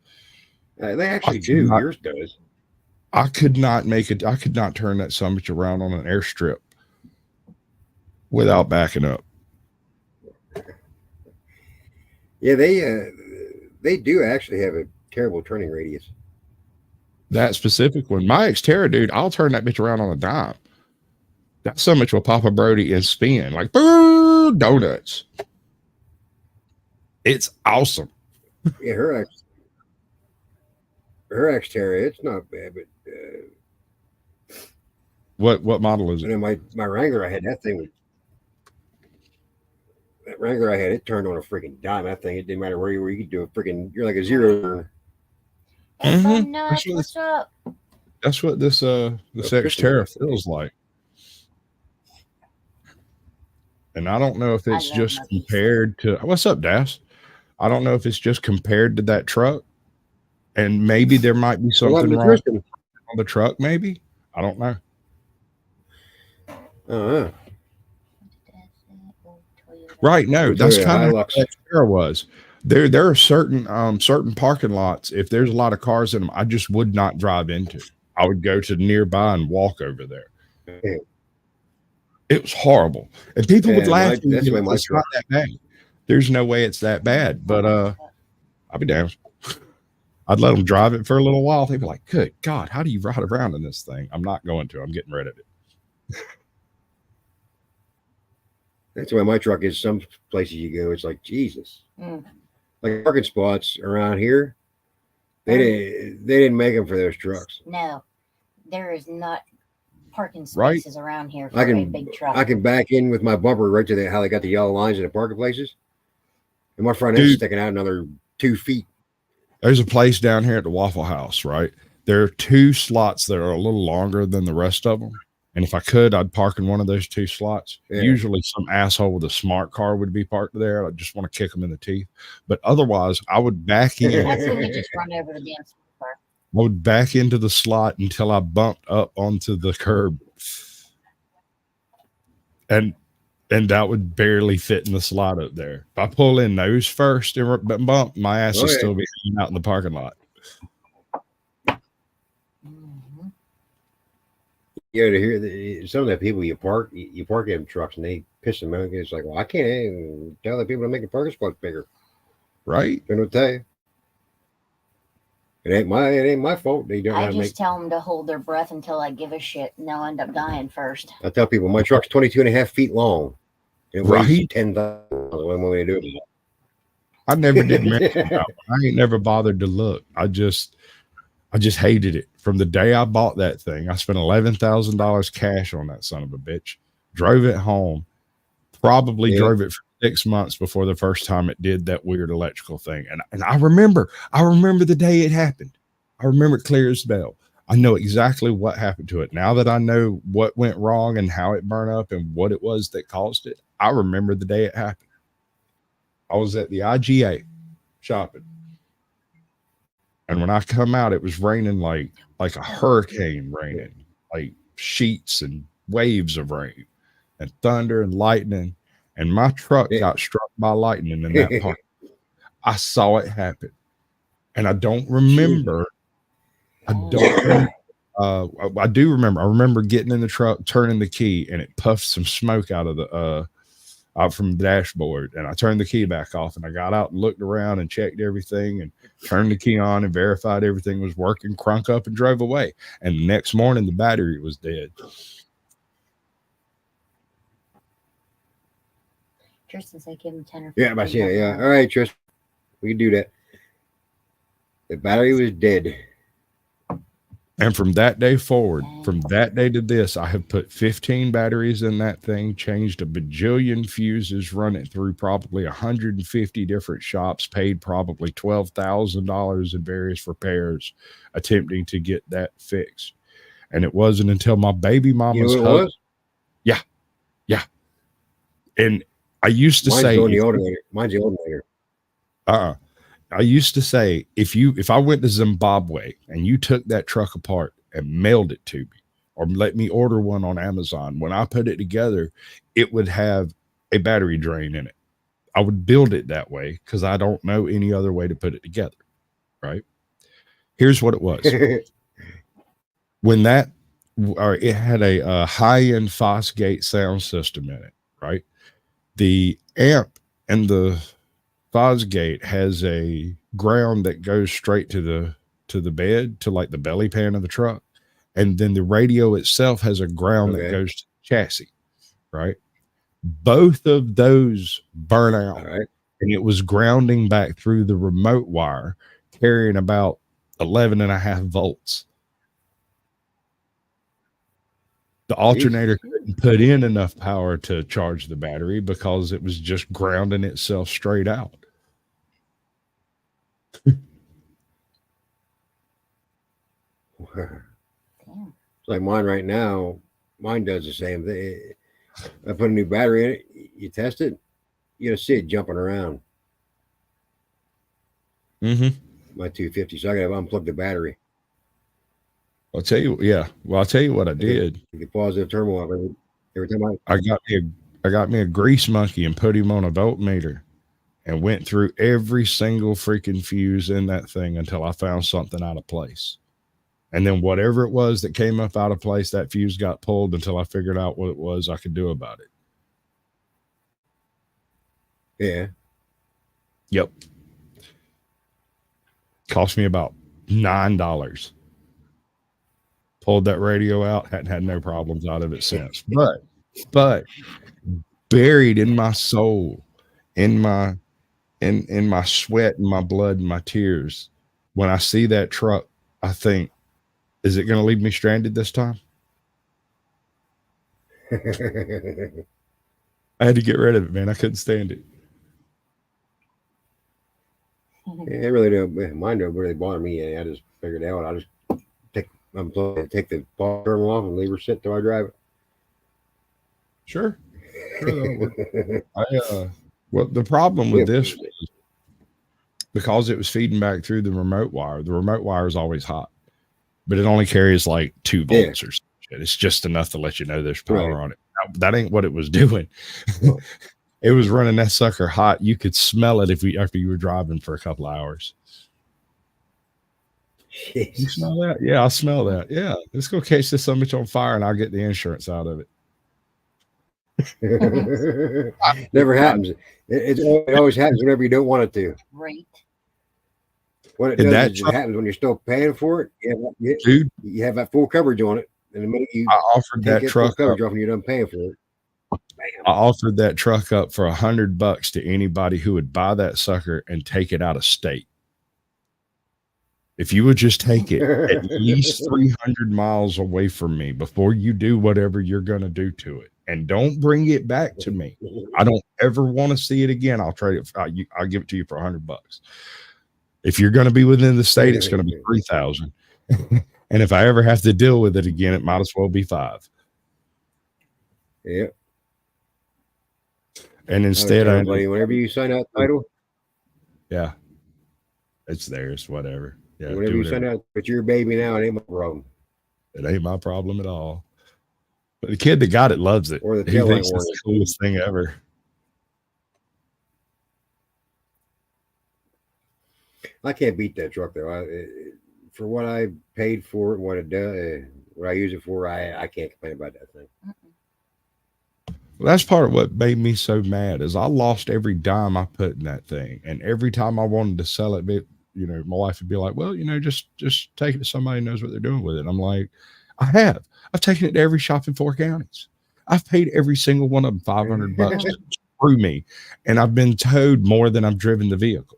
They actually do. Yours does. I could not turn that summit around on an airstrip without backing up. Yeah, they do actually have a terrible turning radius. That specific one, my Xterra, dude, I'll turn that bitch around on a dime. That summit will pop a Brody and spin like donuts. It's awesome. Yeah, her Xterra, it's not bad, but what model is it? And then my Wrangler, I had that thing. That Wrangler I had, it turned on a freaking dime. That thing, it didn't matter where you were, you could do a freaking. You're like a zero. Mm-hmm. What's up? That's what this Xterra feels like. And I don't know if it's just compared to what's up, Das. I don't know if it's just compared to that truck, and maybe there might be something wrong on the truck. Maybe I don't know. Right? No, that's kind of what that Xterra was. There are certain parking lots. If there's a lot of cars in them, I just would not drive into. I would go to nearby and walk over there. Yeah. It was horrible, and people would laugh. That's why it's not that bad. There's no way it's that bad, but I'll be damned. I'd let them drive it for a little while. They'd be like, "Good God, how do you ride around in this thing?" I'm not going to. I'm getting rid of it. That's why my truck is. Some places you go, it's like Jesus. Like parking spots around here, they didn't make them for those trucks. No, there is not parking spaces around here for a big truck. I can back in with my bumper right to how they got the yellow lines in the parking places, and my front end's sticking out another 2 feet. There's a place down here at the Waffle House, right? There are 2 slots that are a little longer than the rest of them. And if I could, I'd park in one of those 2 slots. Yeah. Usually some asshole with a smart car would be parked there. I just want to kick them in the teeth. But otherwise, I would back in. That's when you just run over the damn car. I would back into the slot until I bumped up onto the curb. And that would barely fit in the slot up there. If I pull in those first and bump, my ass will still be hanging out in the parking lot. Yeah, to hear some of the people you park in trucks and they piss them out. It's like, well, I can't even tell the people to make the parking spots bigger. Right? I'm gonna tell you. It ain't my fault. They don't. I just tell them to hold their breath until I give a shit, and they'll end up dying first. I tell people my truck's 22.5 feet long. It weighs 10,000. What am I going to do? I never did mention that. I ain't never bothered to look. I just hated it. From the day I bought that thing, I spent $11,000 cash on that son of a bitch. Drove it home. Probably drove it for 6 months before the first time it did that weird electrical thing. And I remember the day it happened. I remember it clear as bell. I know exactly what happened to it. Now that I know what went wrong and how it burned up and what it was that caused it, I remember the day it happened. I was at the IGA shopping. And when I come out, it was raining like a hurricane raining, like sheets and waves of rain and thunder and lightning. And my truck got struck by lightning in that part. I saw it happen. And I don't remember. I do remember. I remember getting in the truck, turning the key, and it puffed some smoke out of out from the dashboard, and I turned the key back off, and I got out and looked around and checked everything and turned the key on and verified everything was working, crunk up and drove away. And the next morning the battery was dead. Tristan said give him 10 or Yeah, but yeah. All right, Tristan, we can do that. The battery was dead. And from that day forward, from that day to this, I have put 15 batteries in that thing, changed a bajillion fuses, run it through probably 150 different shops, paid probably $12,000 in various repairs, attempting to get that fixed. And it wasn't until my baby mama's husband. Yeah. And I used to say, Mine's the alternator. I used to say, if I went to Zimbabwe and you took that truck apart and mailed it to me, or let me order one on Amazon, when I put it together, it would have a battery drain in it. I would build it that way because I don't know any other way to put it together. Right? Here's what it was. When it had a high-end Fosgate sound system in it, right? The amp and the Fosgate has a ground that goes straight to the bed, to like the belly pan of the truck, and then the radio itself has a ground that goes to the chassis, right? Both of those burn out, right. And it was grounding back through the remote wire, carrying about 11.5 volts. The alternator couldn't put in enough power to charge the battery because it was just grounding itself straight out. It's like mine right now. Mine does the same thing. I put a new battery in it. You test it, you'll see it jumping around. Mm-hmm. My 250. So I got to unplug the battery. I'll tell you what I did. The positive terminal every time I got me a grease monkey and put him on a voltmeter and went through every single freaking fuse in that thing until I found something out of place. And then whatever it was that came up out of place, that fuse got pulled until I figured out what it was I could do about it. Yeah. Yep. Cost me about $9. Pulled that radio out, hadn't had no problems out of it since. But buried in my soul, in my sweat and my blood and my tears, when I see that truck, I think, is it going to leave me stranded this time? I had to get rid of it, man. I couldn't stand it. Yeah, it really don't. Mine don't really bother me. I just figured it out. I just take the ball terminal off and leave her sit till I drive it. Sure. Well, the problem with this was because it was feeding back through the remote wire. The remote wire is always hot, but it only carries like 2 volts or something. It's just enough to let you know there's power on it. That ain't what it was doing. It was running that sucker hot. You could smell it after you were driving for a couple of hours. Jesus. You smell that? Yeah, I smell that. Yeah, let's go catch this so much on fire, and I'll get the insurance out of it. Never happens. It always happens whenever you don't want it to. Right. What it does is it happens when you're still paying for it. Dude, you have that full coverage on it, and the minute you offered that truck coverage off and you're done paying for it. I offered that truck up for $100 to anybody who would buy that sucker and take it out of state. If you would just take it at least 300 miles away from me before you do whatever you're going to do to it, and don't bring it back to me. I don't ever want to see it again. I'll trade it. I'll give it to you for $100. If you're going to be within the state, it's going to be 3,000. And if I ever have to deal with it again, it might as well be 5. Yeah. And instead, whenever you sign out title, yeah, it's theirs. Whatever. Yeah. Whenever you sign out, it's your baby now. It ain't my problem. It ain't my problem at all. But the kid that got it loves it. Or the he thinks it's the coolest thing ever. I can't beat that truck though. For what I paid for it, what it does, what I use it for, I can't complain about that thing. That's part of what made me so mad is I lost every dime I put in that thing. And every time I wanted to sell it, my wife would be like, well, just take it to somebody who knows what they're doing with it. And I'm like, I've taken it to every shop in 4 counties. I've paid every single one of them $500 to screw me. And I've been towed more than I've driven the vehicle.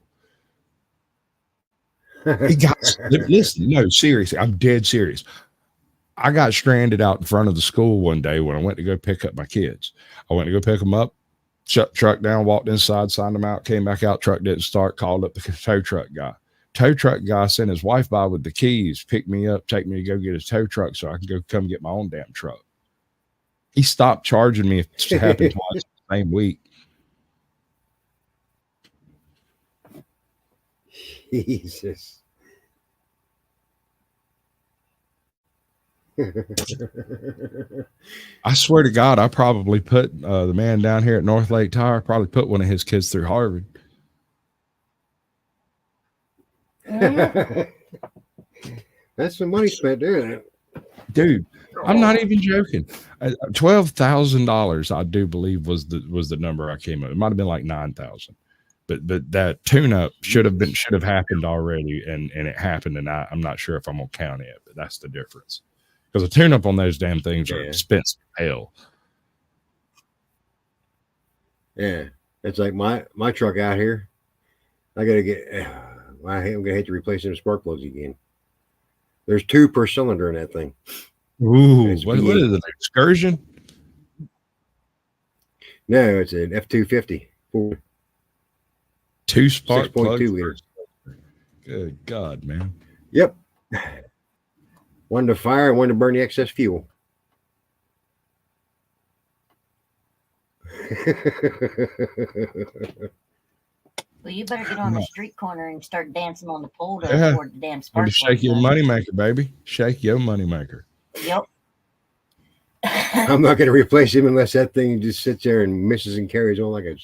Listen, no, seriously, I'm dead serious. I got stranded out in front of the school one day when I went to go pick up my kids. I went to go pick them up, shut the truck down, walked inside, signed them out, came back out, truck didn't start, called up the tow truck guy. Tow truck guy sent his wife by with the keys, picked me up, take me to go get his tow truck so I can go come get my own damn truck. He stopped charging me if it happened twice the same week. Jesus. I swear to God, I probably put the man down here at North Lake Tire, probably put one of his kids through Harvard. That's some money spent there. Dude, I'm not even joking. $12,000, I do believe was the number I came up. It might have been like 9,000. But that tune-up should have happened already, and it happened, and I'm not sure if I'm gonna count it, but that's the difference. Because a tune-up on those damn things are expensive hell. Yeah, it's like my truck out here. I gotta get. I'm gonna have to replace them spark plugs again. There's 2 per cylinder in that thing. Ooh, what is it? An Excursion? No, it's an F-250. 2 spark 6.2 plugs. liters. Good God, man. Yep. One to fire, one to burn the excess fuel. Well, you better get on the street corner and start dancing on the pole to Yeah. afford the damn spark. Shake your moneymaker, baby. Shake your moneymaker. Yep. I'm not going to replace him unless that thing just sits there and misses and carries on like a.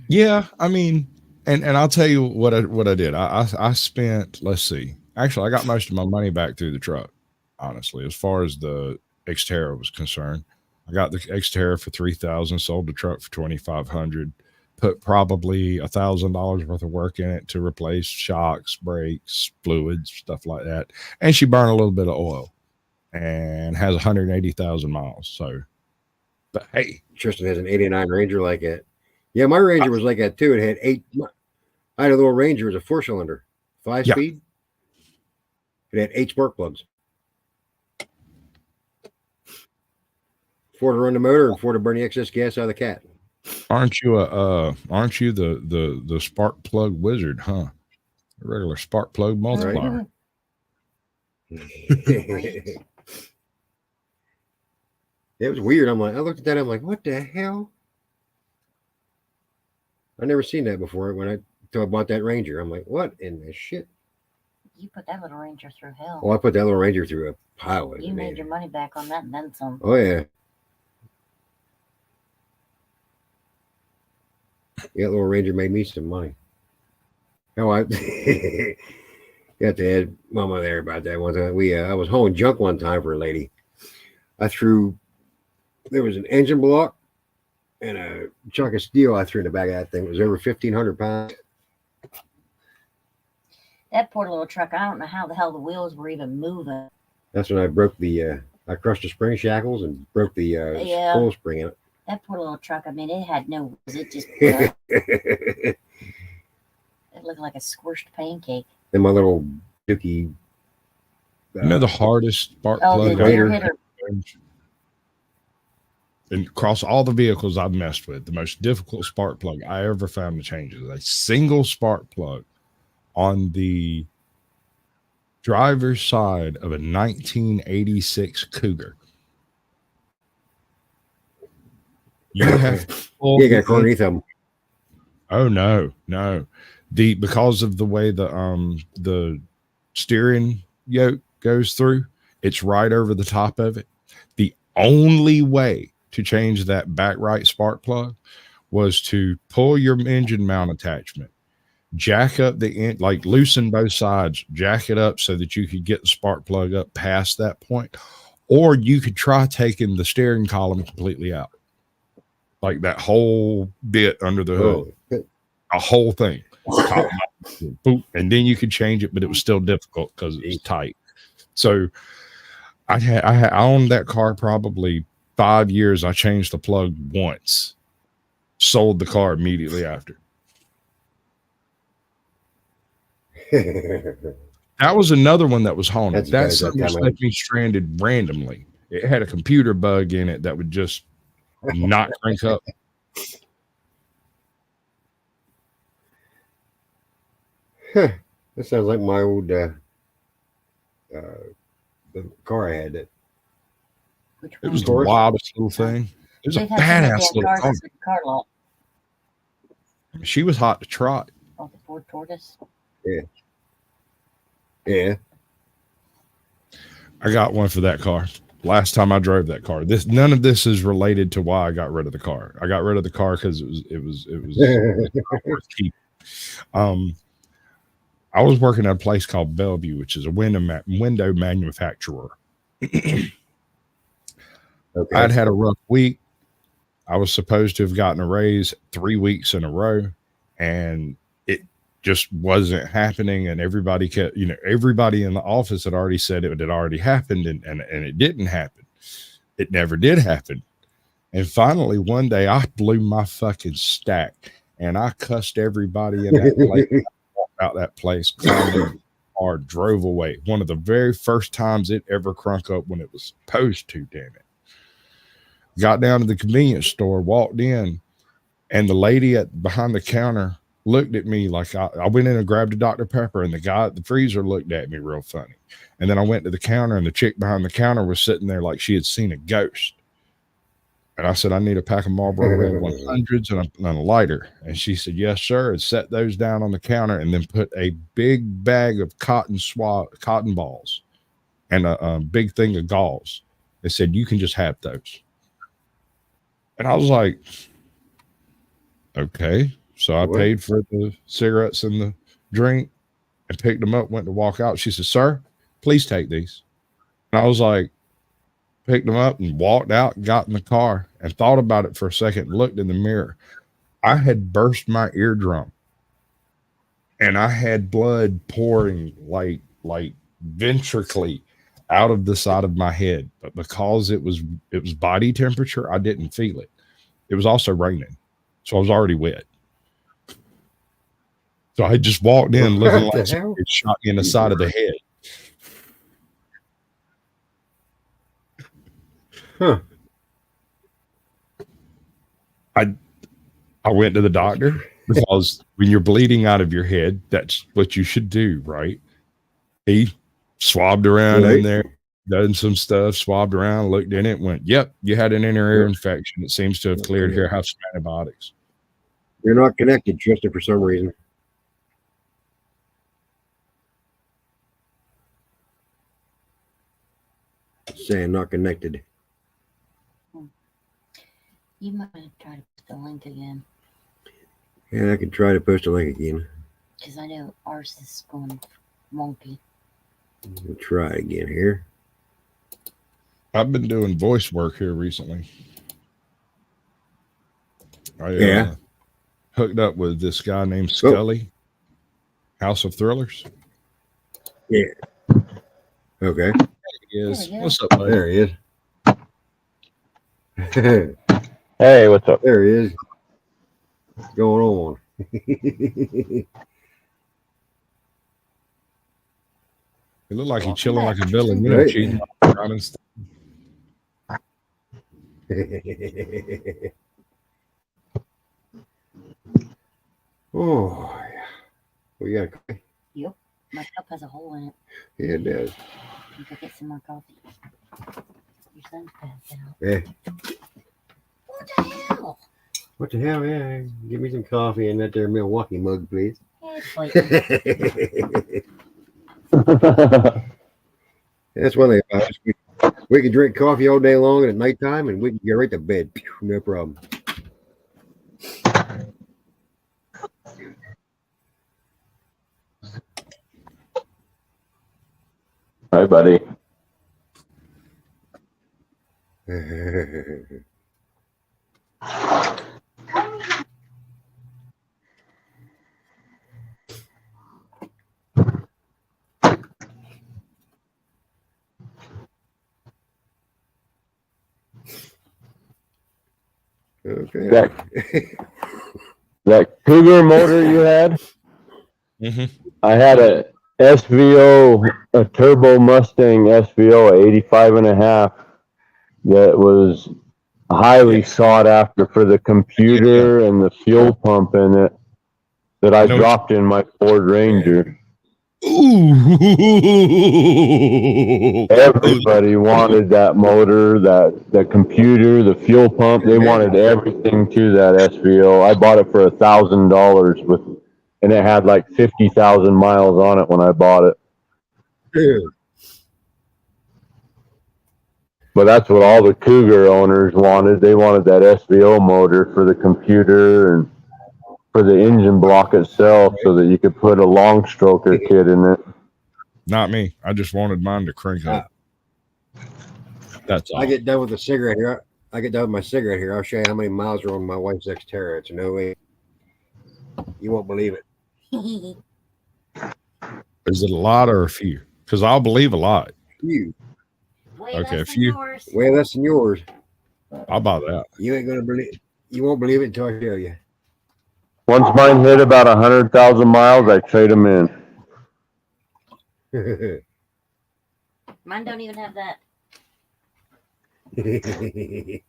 Yeah, I mean, and I'll tell you what I did. I spent, let's see. Actually, I got most of my money back through the truck, honestly, as far as the Xterra was concerned. I got the Xterra for $3,000, sold the truck for $2,500, put probably $1,000 worth of work in it to replace shocks, brakes, fluids, stuff like that. And she burned a little bit of oil and has 180,000 miles. So, but hey, Tristan has an 89 Ranger like that. Yeah, my Ranger was like that too. It had 8. I had a little Ranger, it was a 4-cylinder, 5-speed. It had 8 spark plugs. 4 to run the motor and 4 to burn the excess gas out of the cat. aren't you the spark plug wizard, huh? A regular spark plug multiplier. It was weird. I looked at that. I'm like, what the hell? I never seen that before. Until I bought that Ranger, I'm like, what in the shit? You put that little Ranger through hell. Oh, I put that little Ranger through a pile of it. You made your money back on that and then some. Oh yeah. Yeah, little Ranger made me some money. Oh, I got to add Mama there about that one time. I was hauling junk one time for a lady. There was an engine block and a chunk of steel I threw in the back of that thing. It was over 1,500 pounds. That poor little truck, I don't know how the hell the wheels were even moving. That's when I broke I crushed the spring shackles and broke the coil spring in it. That poor little truck, I mean, it had no wheels. It just, it looked like a squished pancake. And my little Dookie. The hardest spark Oh, plug the rear hitter. and across all the vehicles I've messed with, the most difficult spark plug I ever found to change is a single spark plug on the driver's side of a 1986 Cougar. You have to pull You got caught underneath them. Oh no. Because of the way the steering yoke goes through, it's right over the top of it. The only way to change that back right spark plug was to pull your engine mount attachment, jack up the end, like loosen both sides, jack it up so that you could get the spark plug up past that point, or you could try taking the steering column completely out, like that whole bit under the hood, a whole thing, top, boop, and then you could change it, but it was still difficult because it was tight. So I owned that car probably 5 years. I changed the plug once, sold the car immediately after. That was another one that was haunted. That something left me stranded randomly. It had a computer bug in it that would just not crank up. That sounds like my old the car I had. That it was the wildest little thing. It was a badass little car. She was hot to trot. Oh, the Ford Tortoise. Yeah. Yeah. I got one for that car. Last time I drove that car. None of this is related to why I got rid of the car. I got rid of the car because it was not worth keeping. I was working at a place called Bellevue, which is a window manufacturer. Okay. I'd had a rough week. I was supposed to have gotten a raise 3 weeks in a row, and it just wasn't happening. And everybody kept, everybody in the office had already said it had already happened, and it didn't happen. It never did happen. And finally, one day I blew my fucking stack, and I cussed everybody in that place. Out that place, climbed in the car, drove away. One of the very first times it ever crunk up when it was supposed to, damn it. Got down to the convenience store, walked in, and the lady behind the counter looked at me like I went in and grabbed a Dr. Pepper, and the guy at the freezer looked at me real funny. And then I went to the counter, and the chick behind the counter was sitting there like she had seen a ghost. And I said, I need a pack of Marlboro Red 100s and a lighter. And she said, yes, sir. And set those down on the counter and then put a big bag of cotton balls and a big thing of gauze. They said, you can just have those. And I was like, okay. So I paid for the cigarettes and the drink and picked them up, went to walk out. She said, sir, please take these. And I was like, picked them up and walked out, got in the car and thought about it for a second, and looked in the mirror. I had burst my eardrum and I had blood pouring like ventrically out of the side of my head. But because it was body temperature, I didn't feel it. It was also raining. So I was already wet. So I just walked in looking like somebody shot me in the side of the head. Huh. I went to the doctor because when you're bleeding out of your head, that's what you should do, right? He swabbed around in there, done some stuff, swabbed around, looked in it, went, yep, you had an inner ear infection. It seems to have cleared here. Have some antibiotics. You're not connected, Tristan, for some reason. It's saying not connected. You might try to put the link again. Yeah, I can try to post a link again. Because I know ours is going wonky. We'll try again here. I've been doing voice work here recently. I hooked up with this guy named Scully, House of Thrillers. Yeah. Okay. There he is. What's up, buddy? There he is. Hey, what's up? There he is. What's going on? He looked like he's chilling like a villain, you know, cheating around and stuff. Oh, yeah. We got coffee. Yep. My cup has a hole in it. Yeah, it does. You can get some more coffee. Your son's passed out. Yeah. What the hell? What the hell? Yeah. Give me some coffee in that there Milwaukee mug, please. Yeah, it's like, That's one thing about us. We can drink coffee all day long and at nighttime, and we can get right to bed. No problem. Hi, buddy. that Cougar motor you had. I had a SVO, a turbo Mustang SVO, 85.5, that was highly sought after for the computer and the fuel pump in it, that I dropped in my Ford Ranger. Ooh. Everybody wanted that motor, the computer, the fuel pump. They wanted everything to that SVO. I bought it for $1,000 and it had like 50,000 miles on it when I bought it. But that's what all the Cougar owners wanted. They wanted that SVO motor for the computer and for the engine block itself, so that you could put a long stroker kit in it. Not me. I just wanted mine to crank up. That's all. I get done with the cigarette here. I'll show you how many miles are on my wife's Xterra. It's no way. You won't believe it. Is it a lot or a few? Because I'll believe a lot. Few. Okay, a few. Way less than yours. I'll buy that. You ain't gonna believe. You won't believe it until I show you. Once mine hit about 100,000 miles, I trade them in. Mine don't even have that. If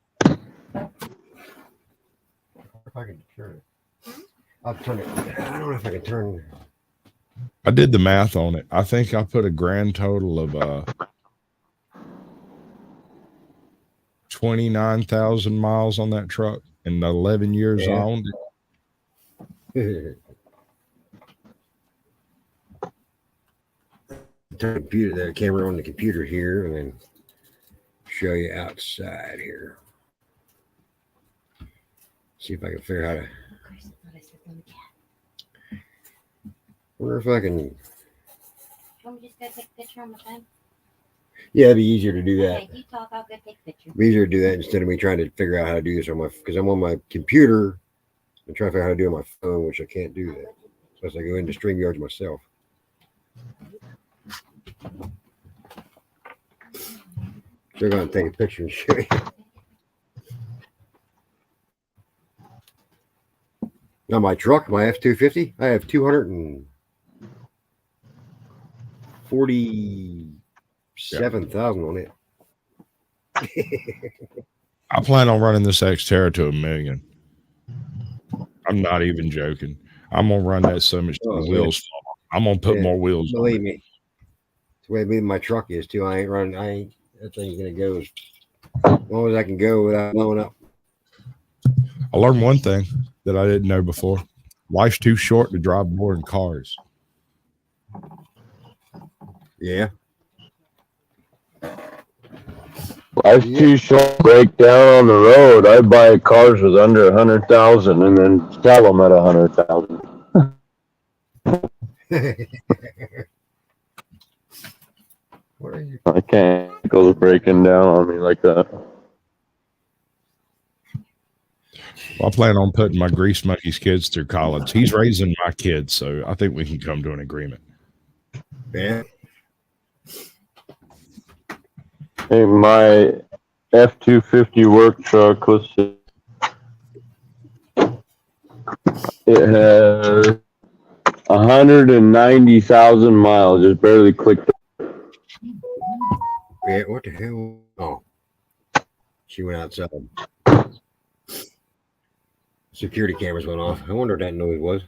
I can turn it, I'll turn it. I don't know if I can turn. I did the math on it. I think I put a grand total of 29,000 miles on that truck in the 11 years I owned it. Turn the computer, the camera on the computer here, and then show you outside here. See if I can figure out how to. Wonder if I can. You want me to just go take a picture on the phone? Yeah, it'd be easier to do that. Okay, you talk, I'll go take a picture. It'd be easier to do that instead of me trying to figure out how to do this on my, because I'm on my computer. I'm trying to figure out how to do it on my phone, which I can't do that. So as I go into StreamYard myself. They're going to take a picture and show you. Now my truck, my F-250, I have 247,000 on it. I plan on running this Xterra to 1 million. I'm not even joking. I'm gonna run that so much till the wheels fall. I'm gonna put more wheels on. Believe me. It's the way me and my truck is too. That thing's gonna go as long as I can go without blowing up. I learned one thing that I didn't know before. Life's too short to drive boring cars. Yeah. Life's too short to break down on the road. I buy cars with under 100,000 and then sell them at 100,000. What are you? I can't go breaking down on me like that. Well, I plan on putting my Grease Monkey's kids through college. He's raising my kids, so I think we can come to an agreement. Yeah. Hey, my F-250 work truck, let's see. It has 190,000 miles. Just barely clicked. Yeah, what the hell? Oh. She went outside. Security cameras went off. I wonder what that noise was.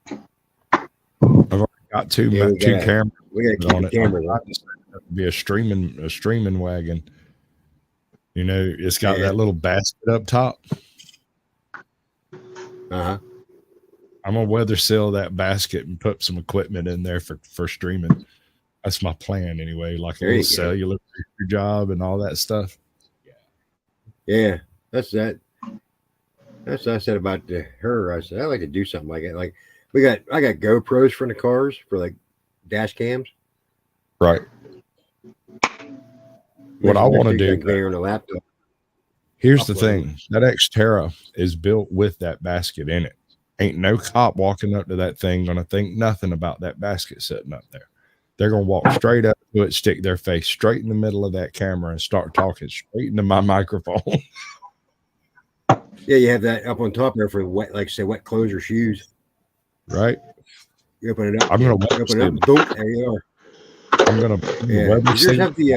I've already got two cameras. We got to keep the cameras on. It'd be a streaming wagon. You know, it's got that little basket up top. Uh-huh. I'm gonna weather seal that basket and put some equipment in there for streaming. That's my plan anyway, like a little cellular job and all that stuff. Yeah, that's that. That's what I said about her. I said I like to do something like it. Like I got GoPros for the cars for like dash cams. Right. What I want to do on the laptop. Here's the thing: that Xterra is built with that basket in it. Ain't no cop walking up to that thing gonna think nothing about that basket sitting up there. they're going to walk straight up to it, stick their face straight in the middle of that camera and start talking straight into my microphone. Yeah, you have that up on top there for wet, like say wet clothes or shoes. Right? You open it up. I'm going to open it up. Boom, there you are. I'm going to. Yeah. Does yours have the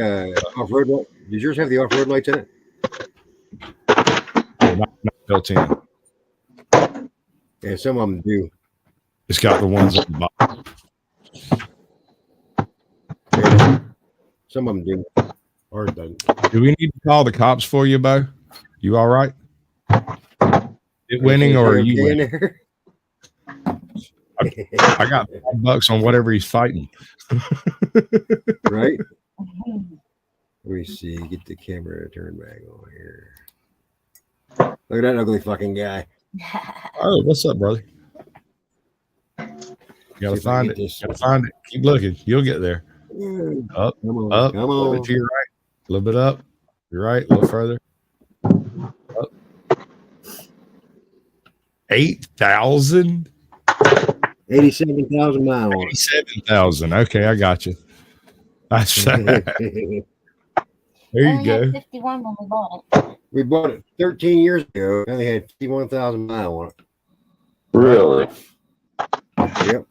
off-road? Does yours have the off-road lights in it? Not built in. Yeah, some of them do. It's got the ones at the bottom. Yeah, some of them do. Ours doesn't. Do we need to call the cops for you, Bo? You all right? It winning or are you winning? I got $5 on whatever he's fighting. Right? Let me see. Get the camera turned back on here. Look at that ugly fucking guy. Oh, what's up, brother? You gotta find it. Gotta find it. Keep looking. You'll get there. Up, come on, up, come a little on. bit to your right, a little bit up. You're right, a little further. Up. 8,000? 87,000 miles. 87,000. Okay, I got you. That's there you go. 51 when we bought it. We bought it 13 years ago. Only had 51,000 miles on it. Really? Yep.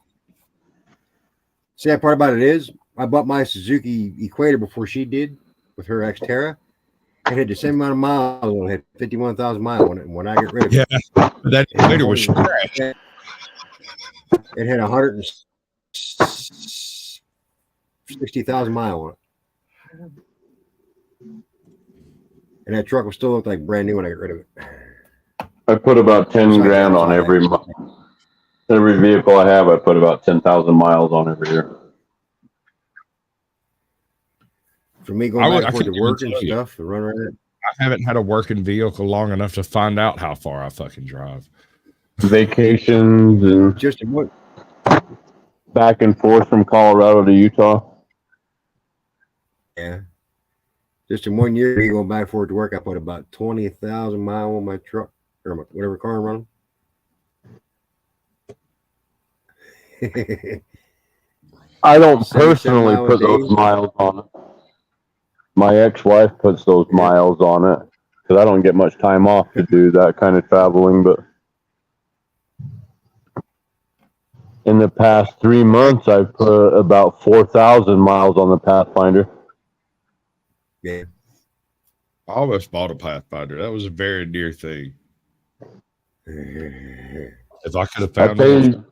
Sad part about it is, I bought my Suzuki Equator before she did with her Xterra. It had the same amount of miles on it. It had 51,000 miles on it. And when I get rid of it, That Equator was trash. It had 160,000 miles on it. And that truck will still look like brand new when I get rid of it. I put about 10 grand on every vehicle I have. I put about 10,000 miles on every year. For me going back and forth to work and stuff, to run around. I haven't had a working vehicle long enough to find out how far I fucking drive. Vacations and Just in what? back and forth from Colorado to Utah. Yeah. Just in 1 year, me going back and forth to work, I put about 20,000 miles on my truck or my, whatever car I'm running. I don't 77 personally miles put a those day. miles on it. My ex-wife puts those miles on it because I don't get much time off to do that kind of traveling. But in the past 3 months, I've put about 4,000 miles on the Pathfinder. Yeah. I almost bought a Pathfinder. That was a very dear thing. If I could have found a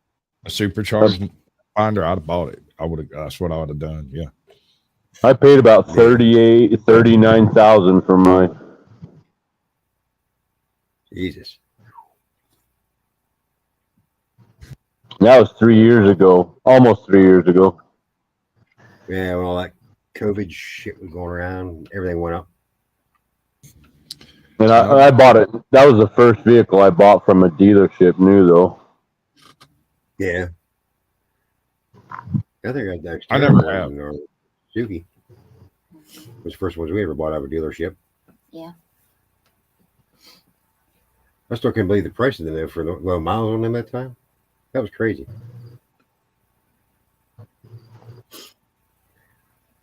supercharged Finder, I'd have bought it. I would have. That's what I would have done. Yeah. I paid about 39,000 for mine. Jesus. That was 3 years ago, almost 3 years ago. Yeah, when all that COVID shit was going around, everything went up. And I bought it. That was the first vehicle I bought from a dealership new, though. Yeah. I think I never have. Suzuki. It was the first ones we ever bought out of a dealership. Yeah. I still can't believe the prices in there for the low miles on them that time. That was crazy.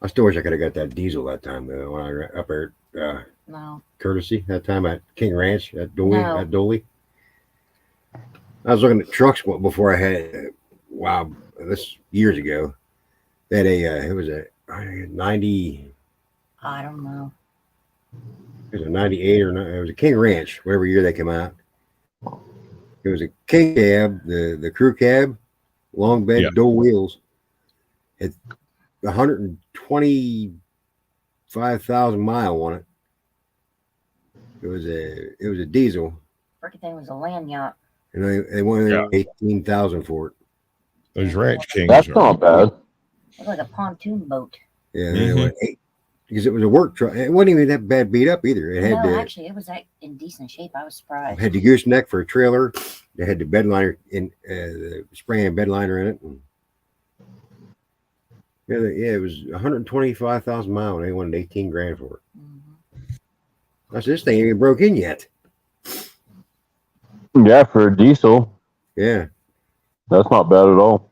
I still wish I could have got that diesel that time though. When I ran up there at No. Courtesy that time at King Ranch at Dolly. No. At Dolly. I was looking at trucks before I had. Wow, this years ago. They had it was a 90. I don't know. It was a 98 or it was a King Ranch, whatever year they came out. It was a King cab, the crew cab, long bed, dual wheels. It 125,000 miles on it. It was a diesel. Freaking thing was a land yacht. And they wanted 18,000 for it. Those Ranch Kings. That's not bad. It was like a pontoon boat. Yeah, they went 8 because it was a work truck. It wasn't even that bad beat up either. It had Actually, it was in decent shape. I was surprised. had the gooseneck for a trailer. They had the bed liner in the spraying bed liner in it. And it was 125,000 miles. And they wanted 18 grand for it. Mm-hmm. I said, this thing ain't even broke in yet. Yeah, for a diesel, Yeah. that's not bad at all.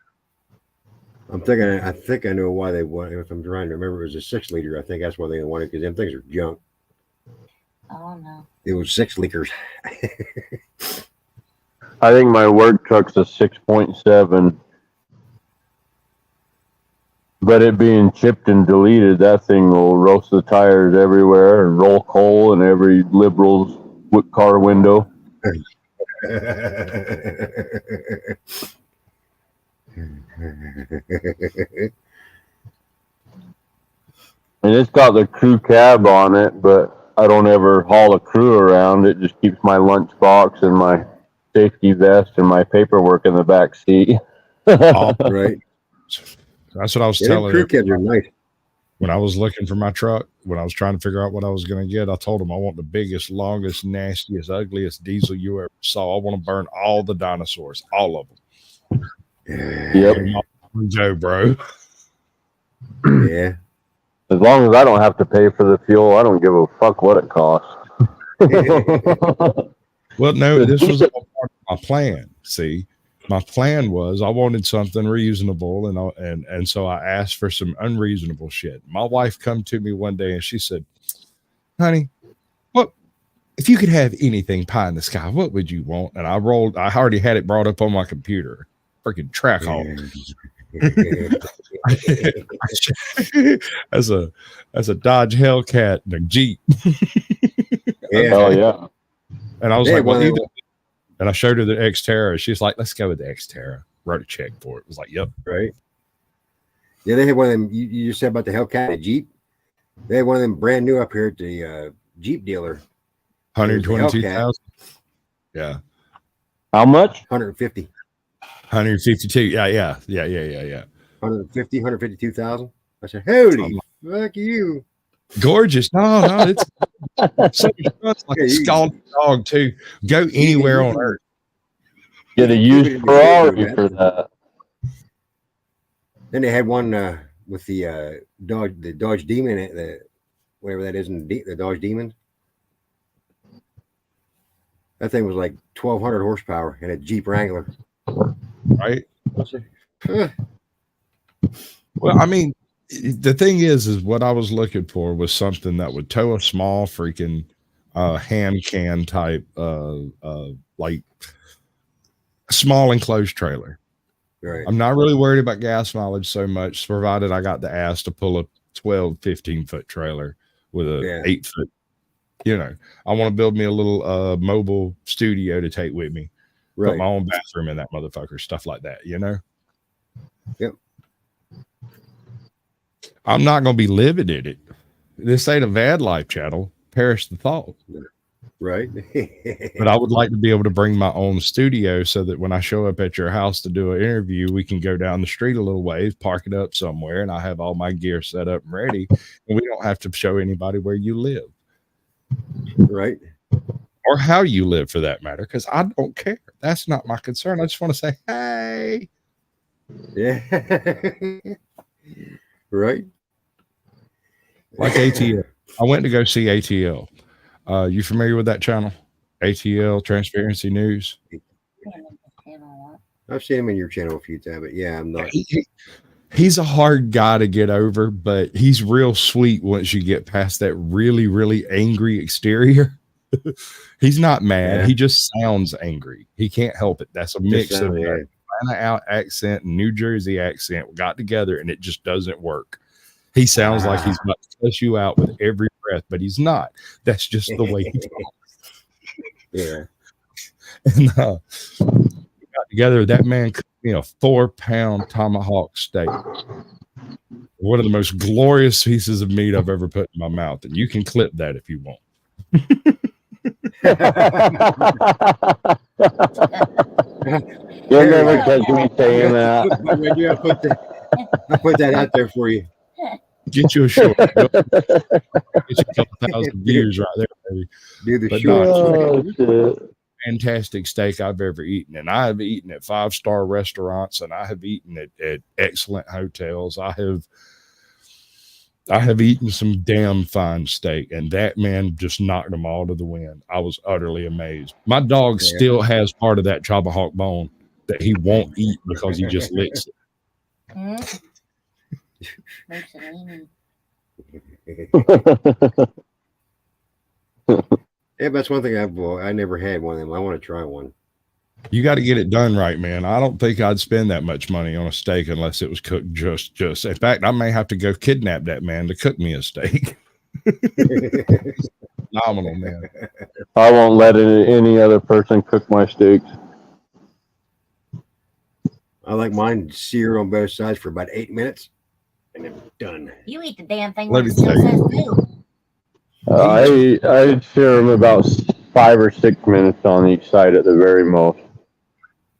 I'm thinking. I think I know why they want. If I'm trying to remember, it was a 6 liter. I think that's why they wanted because them things are junk. Oh no. It was 6 liters. I think my work truck's a 6.7. But it being chipped and deleted, that thing will roast the tires everywhere and roll coal in every liberal's car window. And it's got the crew cab on it, but I don't ever haul a crew around. It just keeps my lunch box and my safety vest and my paperwork in the back seat. Right. That's what I was Yeah, telling crew you. cabs are nice. When I was looking for my truck, when I was trying to figure out what I was going to get, I told them I want the biggest, longest, nastiest, ugliest diesel you ever saw. I want to burn all the dinosaurs, all of them. Yep. Joe, bro. Yeah. As long as I don't have to pay for the fuel, I don't give a fuck what it costs. Well, no, this was all part of my plan. See, my plan was I wanted something reasonable, and so I asked for some unreasonable shit. My wife come to me one day and she said, "Honey, what if you could have anything pie in the sky? What would you want?" And I already had it brought up on my computer. Freaking track hall. as a Dodge Hellcat and a Jeep. Yeah. Oh yeah. And I was Yeah, like, well, well, either. And I showed her the Xterra. She's like, let's go with the Xterra. Wrote a check for it. It was like, yep. Right. Yeah, they had one of them. You just said about the Hellcat and Jeep. They had one of them brand new up here at the Jeep dealer. 122,000. Yeah. How much? 150. 152. Yeah. 150, 152,000. I said, holy fuck you. Gorgeous. No, it's so much fun. It's like a scalding dog too. Go anywhere on earth. Get a used Ferrari for that. Then they had one with the Dodge Demon, whatever that is, in the Dodge Demon. That thing was like 1,200 horsepower and a Jeep Wrangler. Right. Well, I mean, the thing is what I was looking for was something that would tow a small freaking hand can type like small enclosed trailer. Right. I'm not really worried about gas mileage so much, provided I got the ass to pull a 12, 15-foot trailer with a 8-foot. You know, I want to build me a little mobile studio to take with me. Right. Put my own bathroom in that motherfucker, stuff like that, you know? Yep. I'm not going to be living in it. This ain't a van life channel. Perish the thought. Right. But I would like to be able to bring my own studio so that when I show up at your house to do an interview, we can go down the street a little ways, park it up somewhere, and I have all my gear set up and ready, and we don't have to show anybody where you live. Right. Or how you live for that matter, because I don't care. That's not my concern. I just want to say, hey. Yeah. Right. Like ATL. I went to go see ATL. You familiar with that channel? ATL, Transparency News. I've seen him in your channel a few times, but yeah, I'm not. He's a hard guy to get over, but he's real sweet once you get past that really, really angry exterior. He's not mad. Yeah. He just sounds angry. He can't help it. That's a mix of Atlanta out accent and New Jersey accent got together, and it just doesn't work. He sounds like he's about to cuss you out with every breath, but he's not. That's just the way he talks. Yeah. And we got together. That man cooked me a 4-pound tomahawk steak. One of the most glorious pieces of meat I've ever put in my mouth. And you can clip that if you want. You'll never catch me saying that. I put that out there for you. Get you a short. Get you a couple thousand views right there, baby. Do the But short. Fantastic steak I've ever eaten. And I have eaten at 5-star restaurants, and I have eaten at excellent hotels. I have eaten some damn fine steak, and that man just knocked them all to the wind. I was utterly amazed. My dog still has part of that tomahawk bone that he won't eat because he just licks it. Mm. Mussolini. Yeah, that's one thing I never had one of them. I want to try one. You got to get it done right, man. I don't think I'd spend that much money on a steak unless it was cooked just. In fact, I may have to go kidnap that man to cook me a steak. Phenomenal, man. I won't let any other person cook my steaks. I like mine seared on both sides for about 8 minutes, and then done. You eat the damn thing Let when it me still tell says new. I sear them about 5 or 6 minutes on each side at the very most.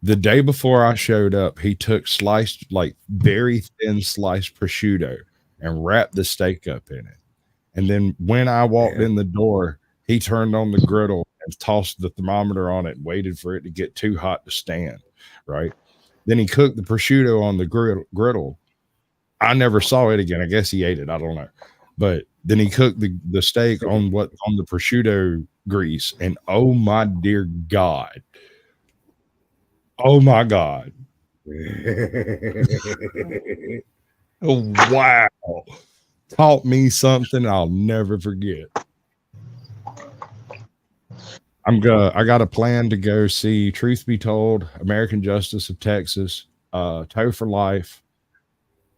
The day before I showed up, he took sliced, like very thin sliced prosciutto and wrapped the steak up in it. And then when I walked in the door, he turned on the griddle and tossed the thermometer on it and waited for it to get too hot to stand. Right. Then he cooked the prosciutto on the griddle. I never saw it again. I guess he ate it. I don't know. But then he cooked the steak on the prosciutto grease. And oh my dear God. Oh my God. Oh, wow. Taught me something I'll never forget. I got a plan to go see Truth Be Told, American Justice of Texas, Toe for Life,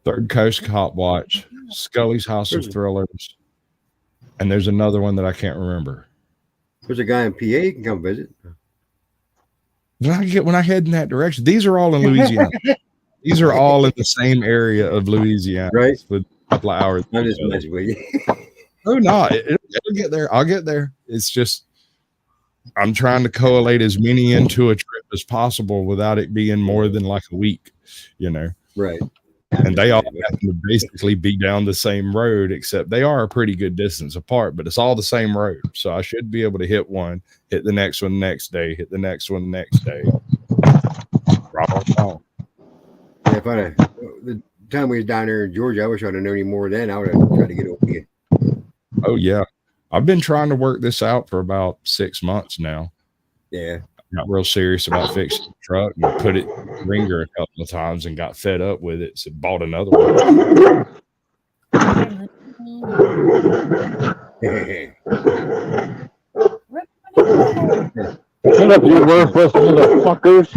Third Coast Cop Watch, Scully's House of Thrillers, and there's another one that I can't remember. There's a guy in PA you can come visit. When I head in that direction, these are all in Louisiana. These are all in the same area of Louisiana, right? With a couple of hours. I'm just messing with you. Oh no, it'll get there. I'll get there. It's just I'm trying to collate as many into a trip as possible without it being more than like a week, you know. Right. And they all have to basically be down the same road, except they are a pretty good distance apart, but it's all the same road. So I should be able to hit one, hit the next one next day, hit the next one next day. Yeah, if the time we was down there in Georgia, I wish I'd have known you more then. I would have tried to get over you. Oh yeah. I've been trying to work this out for about 6 months now. Yeah. Got real serious about fixing the truck and put it in the ringer a couple of times and got fed up with it. So bought another one. Shut up, you worthless motherfuckers.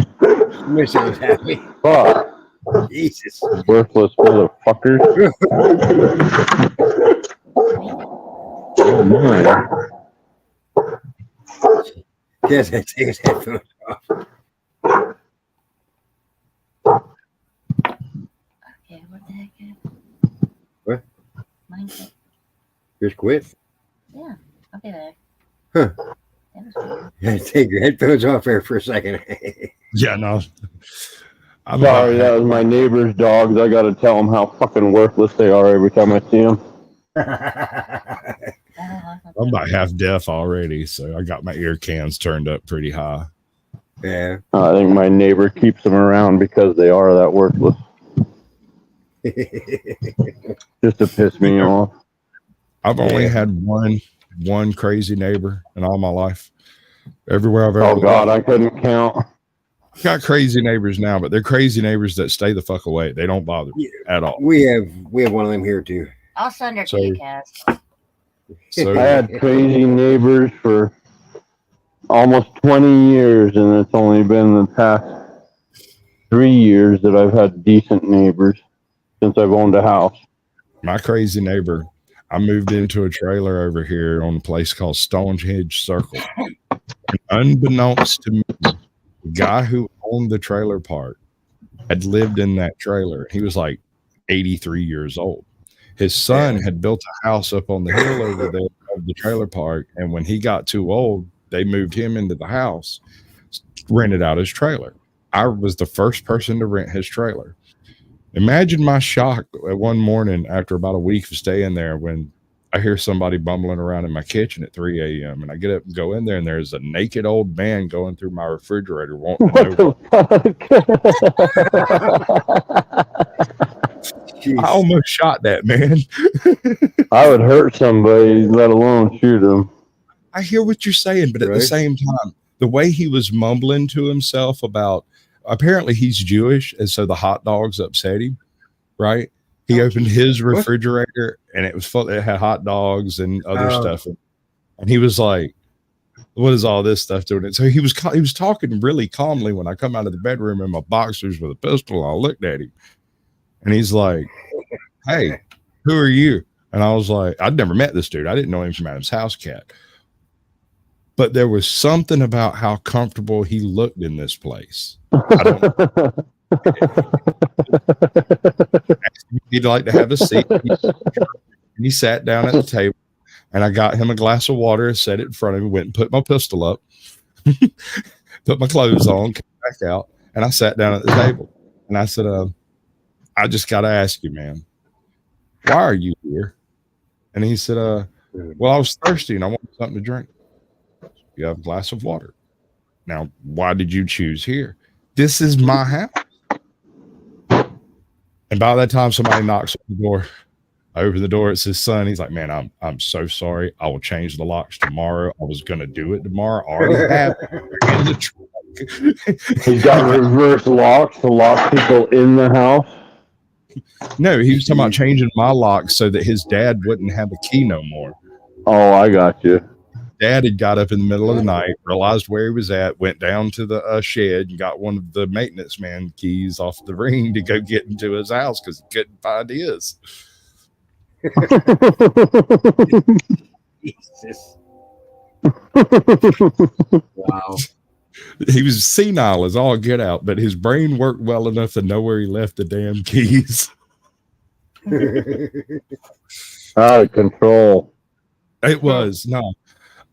Wish I was happy. Fuck. Jesus. Worthless motherfuckers. Oh my. Yes, I take his headphones off. Okay, what the heck? What? Mine's Just quit? yeah, I'll be back. Huh. That was weird. Yeah, take your headphones off there for a second. Yeah, no. I'm Sorry, that was my neighbor's dogs. I gotta tell them how fucking worthless they are every time I see them. I'm about half deaf already, so I got my ear cans turned up pretty high. Yeah. I think my neighbor keeps them around because they are that worthless. Just to piss me off. I've only had one crazy neighbor in all my life. Everywhere I've ever Oh God, I couldn't count. I've got crazy neighbors now, but they're crazy neighbors that stay the fuck away. They don't bother me at all. We have one of them here too. I'll send her So- to you, Cass. So I had crazy neighbors for almost 20 years, and it's only been the past 3 years that I've had decent neighbors since I've owned a house. my crazy neighbor, I moved into a trailer over here on a place called Stonehenge Circle. And unbeknownst to me, the guy who owned the trailer park had lived in that trailer. He was like 83 years old. His son had built a house up on the hill over there of the trailer park. And when he got too old, they moved him into the house, rented out his trailer. I was the first person to rent his trailer. Imagine my shock one morning after about a week of staying there when I hear somebody bumbling around in my kitchen at 3 a.m. and I get up and go in there and there's a naked old man going through my refrigerator wanting to know I almost shot that man. I would hurt somebody, let alone shoot them. I hear what you're saying, but at the same time, the way he was mumbling to himself about apparently he's Jewish, and so the hot dogs upset him. right? He opened his refrigerator and it was full. It had hot dogs and other stuff, and he was like, "What is all this stuff doing?" So he was talking really calmly when I come out of the bedroom in my boxers with a pistol. I looked at him, and he's like, "Hey, who are you?" And I was like, I'd never met this dude. I didn't know him from Adam's House Cat. But there was something about how comfortable he looked in this place. I don't know. He'd like to have a seat. He sat down at the table, and I got him a glass of water, set it in front of him, went and put my pistol up, put my clothes on, came back out, and I sat down at the table. And I said, I just got to ask you, man, why are you here? And he said, well, I was thirsty and I wanted something to drink. You have a glass of water. Now, why did you choose here? This is my house. And by that time, somebody knocks on the door. I open the door. It's his son. He's like, man, I'm so sorry. I will change the locks tomorrow. I was going to do it tomorrow. I already have it in the trunk. He's got reverse locks to lock people in the house. No, he was talking about changing my locks so that his dad wouldn't have a key no more. Oh, I got you. Dad had got up in the middle of the night, realized where he was at, went down to the shed and got one of the maintenance man keys off the ring to go get into his house because he couldn't find his. Jesus. Wow. He was senile as all get out, but his brain worked well enough to know where he left the damn keys. Out of control. It was. No.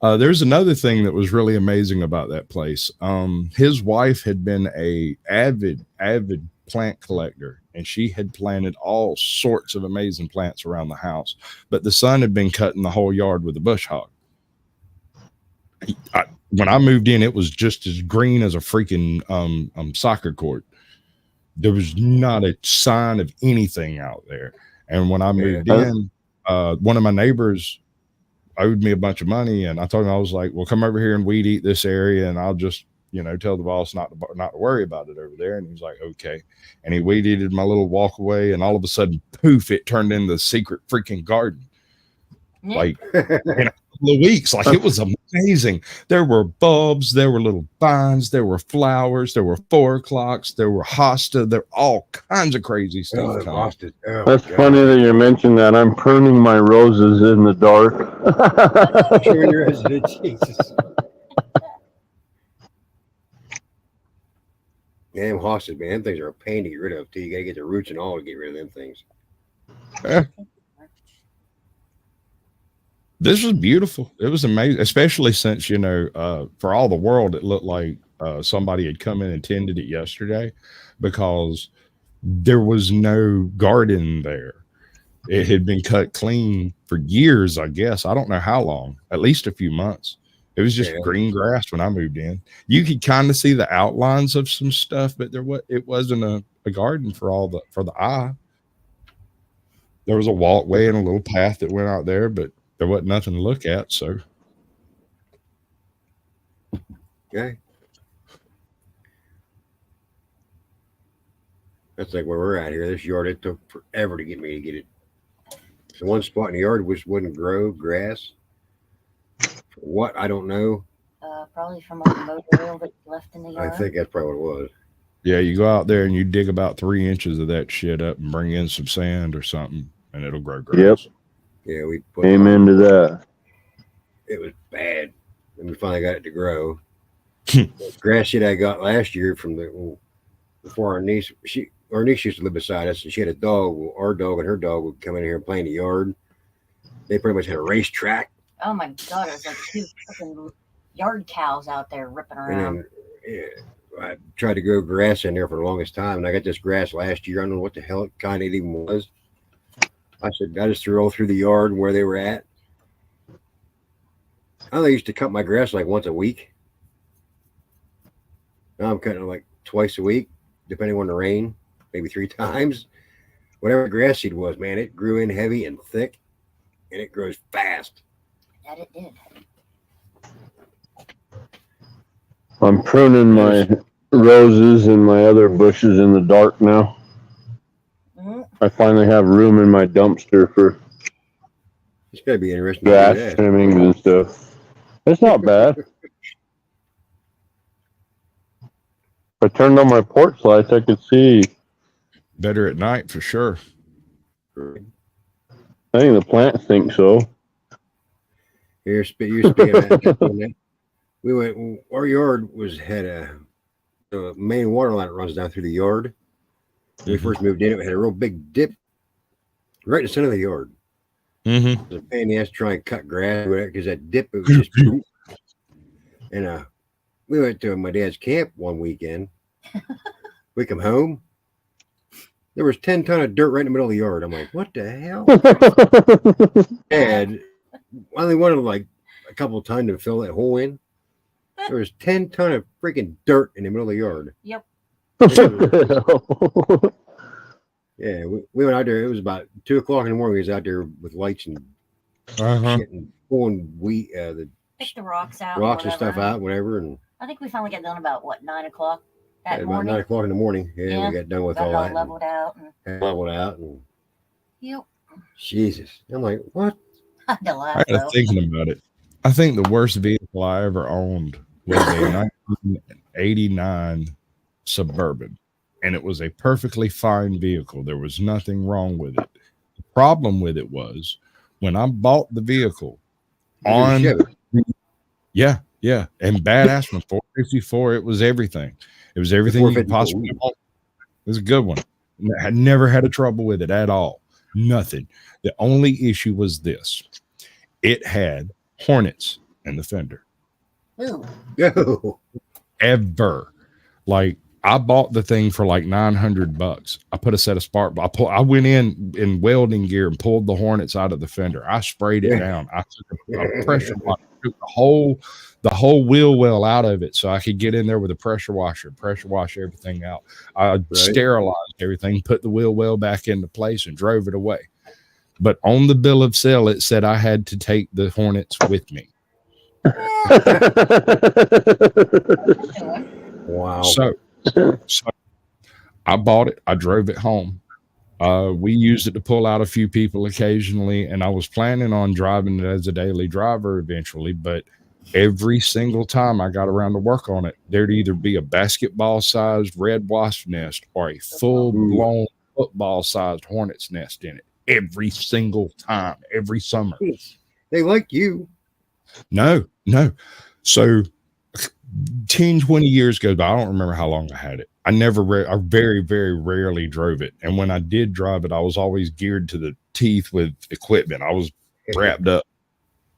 There's another thing that was really amazing about that place. His wife had been a avid plant collector, and she had planted all sorts of amazing plants around the house, but the son had been cutting the whole yard with a bush hog. When I moved in, it was just as green as a freaking soccer court. There was not a sign of anything out there. And when I moved in, one of my neighbors owed me a bunch of money, and I told him, I was like, well, come over here and weed eat this area, and I'll just, tell the boss not to worry about it over there. And he was like, okay. And he weed eated my little walkaway, and all of a sudden, poof, it turned into a secret freaking garden. Like in a couple of weeks, like it was amazing. There were bulbs, there were little vines, there were flowers, there were 4 o'clocks, there were hosta, there were all kinds of crazy stuff. That's funny that you mentioned that. I'm pruning my roses in the dark. Jesus. Damn hostas, man. Them things are a pain to get rid of too. You gotta get the roots and all to get rid of them things. This was beautiful. It was amazing, especially since, for all the world, it looked like somebody had come in and tended it yesterday because there was no garden there. It had been cut clean for years, I guess. I don't know how long, at least a few months. It was just green grass when I moved in. You could kind of see the outlines of some stuff, but it wasn't a garden for the eye. There was a walkway and a little path that went out there, but there wasn't nothing to look at, so. Okay. That's like where we're at here. This yard, it took forever to get me to get it. The one spot in the yard which wouldn't grow grass. For what? I don't know. Probably from a motor oil that left in the yard. I think that's probably what it was. Yeah, you go out there and you dig about 3 inches of that shit up and bring in some sand or something, and it'll grow grass. Yep. Yeah, we put amen to that. It was bad. And we finally got it to grow. Grass seed I got last year from before our niece. Our niece used to live beside us, and she had a dog. Our dog and her dog would come in here and play in the yard. They pretty much had a racetrack. Oh my God, it was like 2 fucking yard cows out there ripping around. And I tried to grow grass in there for the longest time, and I got this grass last year. I don't know what the hell kind it even was. I said, I just threw all through the yard where they were at. I used to cut my grass like once a week. Now I'm cutting it like twice a week, depending on the rain, maybe 3 times. Whatever grass seed was, man, it grew in heavy and thick, and it grows fast. That it did. I'm pruning my roses and my other bushes in the dark now. Mm-hmm. I finally have room in my dumpster for It's gotta be interesting to grass do that. trimmings and stuff. It's not bad. If I turned on my porch lights, I could see. Better at night for sure. I think the plants think so. You're speaking of that. We went. Our yard had a main water line that runs down through the yard. When we first moved in, it had a real big dip right in the center of the yard. Mm-hmm. It was a pain in the ass to try and cut grass because that dip, it was just poop. And we went to my dad's camp one weekend. We come home. There was 10 ton of dirt right in the middle of the yard. I'm like, what the hell? Dad only wanted like a couple of ton to fill that hole in. There was 10 ton of freaking dirt in the middle of the yard. Yep. Yeah, we went out there. It was about 2 o'clock in the morning. We was out there with lights and shit and pulling the Pick the rocks out. rocks and stuff out, whatever. And I think we finally got done about 9 o'clock that about morning. 9 o'clock in the morning. Yeah, we got done with Got all it all that. leveled out. And leveled out. And Yep. Jesus. I'm like, what? I had to laugh, I got though. thinking about it. I think the worst vehicle I ever owned was a 1989 Suburban, and it was a perfectly fine vehicle. There was nothing wrong with it. The problem with it was when I bought the vehicle on, yeah, and badass one, 454. It was everything. It was everything you could possibly want. It was a good one. I had never had a trouble with it at all. Nothing. The only issue was this: it had Hornets in the fender. Ooh. Yo. Ever. Like, I bought the thing for like $900. I put a set of spark. I went in welding gear and pulled the Hornets out of the fender. I sprayed it down. I took a pressure washer, took the whole wheel well out of it so I could get in there with a pressure wash everything out. I sterilized everything, put the wheel well back into place, and drove it away. But on the bill of sale, it said I had to take the Hornets with me. Wow. So I bought it. I drove it home. We used it to pull out a few people occasionally, and I was planning on driving it as a daily driver eventually, but every single time I got around to work on it, there'd either be a basketball-sized red wasp nest or a full-blown football-sized hornet's nest in it. Every single time, every summer. They like you. No. So 10, 20 years goes by. I don't remember how long I had it. I very, very rarely drove it. And when I did drive it, I was always geared to the teeth with equipment. I was wrapped up.